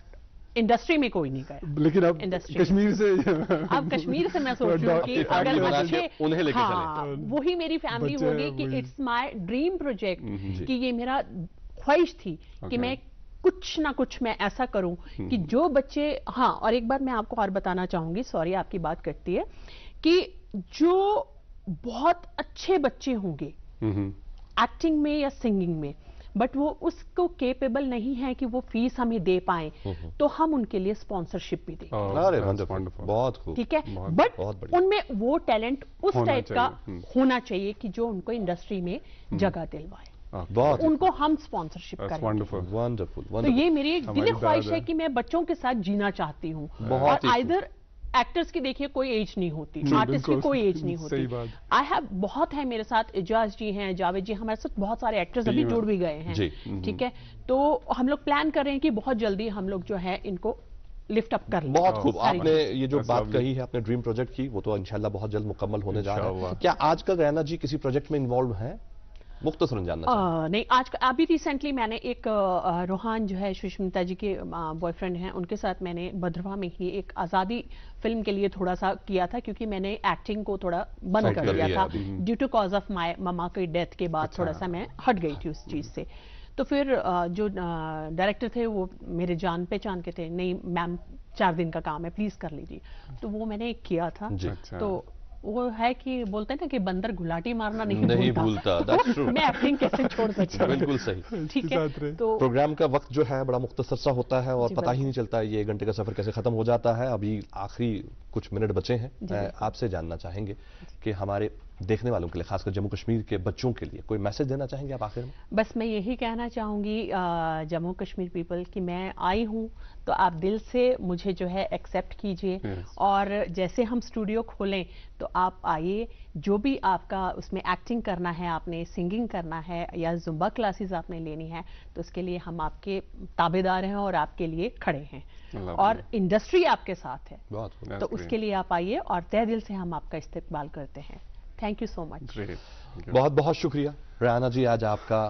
इंडस्ट्री में कोई नहीं गया। लेकिन अब कश्मीर से अब कश्मीर से मैं सोच रही हूँ कि अगर अच्छे, उन्हें लेके हाँ, वही मेरी फैमिली होगी कि इट्स माय ड्रीम प्रोजेक्ट, कि ये मेरा ख्वाहिश थी कि मैं कुछ ना कुछ मैं ऐसा करूं कि जो बच्चे, हाँ, और एक बात मैं आपको और बताना चाहूंगी, सॉरी आपकी बात कटती है, कि जो बहुत अच्छे बच्चे होंगे एक्टिंग में या सिंगिंग में, बट वो उसको केपेबल नहीं है कि वो फीस हमें दे पाए, तो हम उनके लिए स्पॉन्सरशिप भी देंगे। अरे बहुत खूब, ठीक है, बट उनमें वो टैलेंट उस टाइप का होना चाहिए कि जो उनको इंडस्ट्री में जगह दिलवाए, उनको हम स्पॉन्सरशिप करें। तो ये मेरी एक दिली ख्वाहिश है कि मैं बच्चों के साथ जीना चाहती हूँ, और आइदर एक्टर्स की देखिए कोई एज नहीं होती, आर्टिस्ट की कोई एज नहीं होती। आई हैव बहुत है मेरे साथ, एजाज जी हैं, जावेद जी, हमारे साथ बहुत सारे एक्टर्स अभी जुड़ भी गए हैं, ठीक है। तो हम लोग प्लान कर रहे हैं कि बहुत जल्दी हम लोग जो है इनको लिफ्ट अप कर लें। बहुत खूब, आपने ये जो बात कही है अपने ड्रीम प्रोजेक्ट की, वो तो इंशाल्लाह बहुत जल्द मुकम्मल होने जा रहा है। क्या आजकल रैना जी किसी प्रोजेक्ट में इन्वॉल्व हैं? मुख्तसरन जानना चाहिए। नहीं, आज अभी रिसेंटली मैंने एक रोहान जो है सुष्मिता जी के बॉयफ्रेंड हैं, उनके साथ मैंने भद्रवा में ही एक आज़ादी फिल्म के लिए थोड़ा सा किया था, क्योंकि मैंने एक्टिंग को थोड़ा बंद कर दिया था due to cause of my mamma की डेथ के बाद। थोड़ा सा मैं हट गई थी उस चीज़ से। तो फिर जो डायरेक्टर थे वो मेरे जान पहचान के थे, नहीं मैम 4 दिन का काम है, प्लीज़ कर लीजिए, तो वो मैंने किया था। तो वो है कि बोलते हैं ना कि बंदर गुलाटी मारना नहीं भूलता। That's true. मैं एक्टिंग कैसे छोड़ सकती हूँ? बिल्कुल सही। ठीक है, तो प्रोग्राम का वक्त जो है बड़ा मुख्तसर सा होता है और पता ही नहीं चलता ये 1 घंटे का सफर कैसे खत्म हो जाता है। अभी आखिरी कुछ मिनट बचे हैं। मैं आपसे जानना चाहेंगे कि हमारे देखने वालों के लिए, खासकर जम्मू कश्मीर के बच्चों के लिए कोई मैसेज देना चाहेंगे आप आखिर में? बस मैं यही कहना चाहूँगी जम्मू कश्मीर पीपल कि मैं आई हूँ तो आप दिल से मुझे जो है एक्सेप्ट कीजिए और जैसे हम स्टूडियो खोलें तो आप आइए, जो भी आपका उसमें एक्टिंग करना है, आपने सिंगिंग करना है या जुम्बा क्लासेस आपने लेनी है तो उसके लिए हम आपके ताबेदार हैं और आपके लिए खड़े हैं और इंडस्ट्री आपके साथ है, तो उसके लिए आप आइए और तहे दिल से हम आपका इस्तकबाल करते हैं। Thank you so much. बहुत बहुत शुक्रिया रेहाना जी आज आपका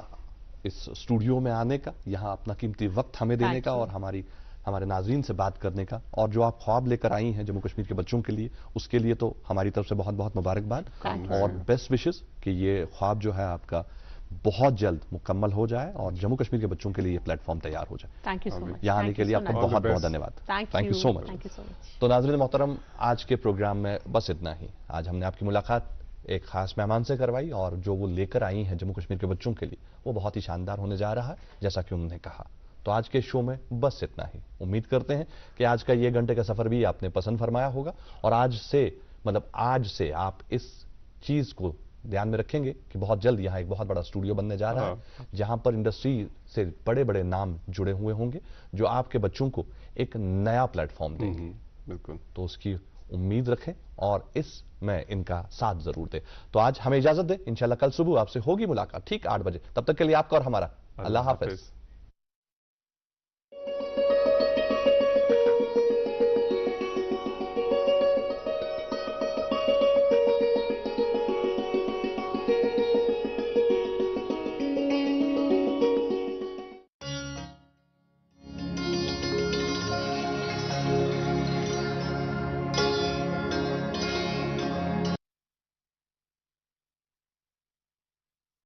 इस स्टूडियो में आने का, यहाँ अपना कीमती वक्त हमें देने का और हमारे नाजरीन से बात करने का, और जो आप ख्वाब लेकर आई हैं जम्मू कश्मीर के बच्चों के लिए, उसके लिए तो हमारी तरफ से बहुत बहुत मुबारकबाद और बेस्ट विशेस कि ये ख्वाब जो है आपका बहुत जल्द मुकम्मल हो जाए और जम्मू कश्मीर के बच्चों के लिए ये प्लेटफॉर्म तैयार हो जाए। Thank you so much. यहाँ आने के लिए आपका बहुत बहुत धन्यवाद। Thank you so much. तो नाज़रीन मोहतरम, आज के प्रोग्राम में बस इतना ही। आज हमने आपकी मुलाकात एक खास मेहमान से करवाई और जो वो लेकर आई हैं जम्मू कश्मीर के बच्चों के लिए वो बहुत ही शानदार होने जा रहा है, जैसा कि उन्होंने कहा। तो आज के शो में बस इतना ही। उम्मीद करते हैं कि आज का ये घंटे का सफर भी आपने पसंद फरमाया होगा और आज से आप इस चीज को ध्यान में रखेंगे कि बहुत जल्द यहाँ एक बहुत बड़ा स्टूडियो बनने जा रहा है जहां पर इंडस्ट्री से बड़े बड़े नाम जुड़े हुए होंगे जो आपके बच्चों को एक नया प्लेटफॉर्म देंगे। बिल्कुल। तो उसकी उम्मीद रखें और इसमें इनका साथ जरूर दें। तो आज हमें इजाजत दें, इंशाल्लाह कल सुबह आपसे होगी मुलाकात ठीक 8 बजे। तब तक के लिए आपका और हमारा अल्लाह हाफिज।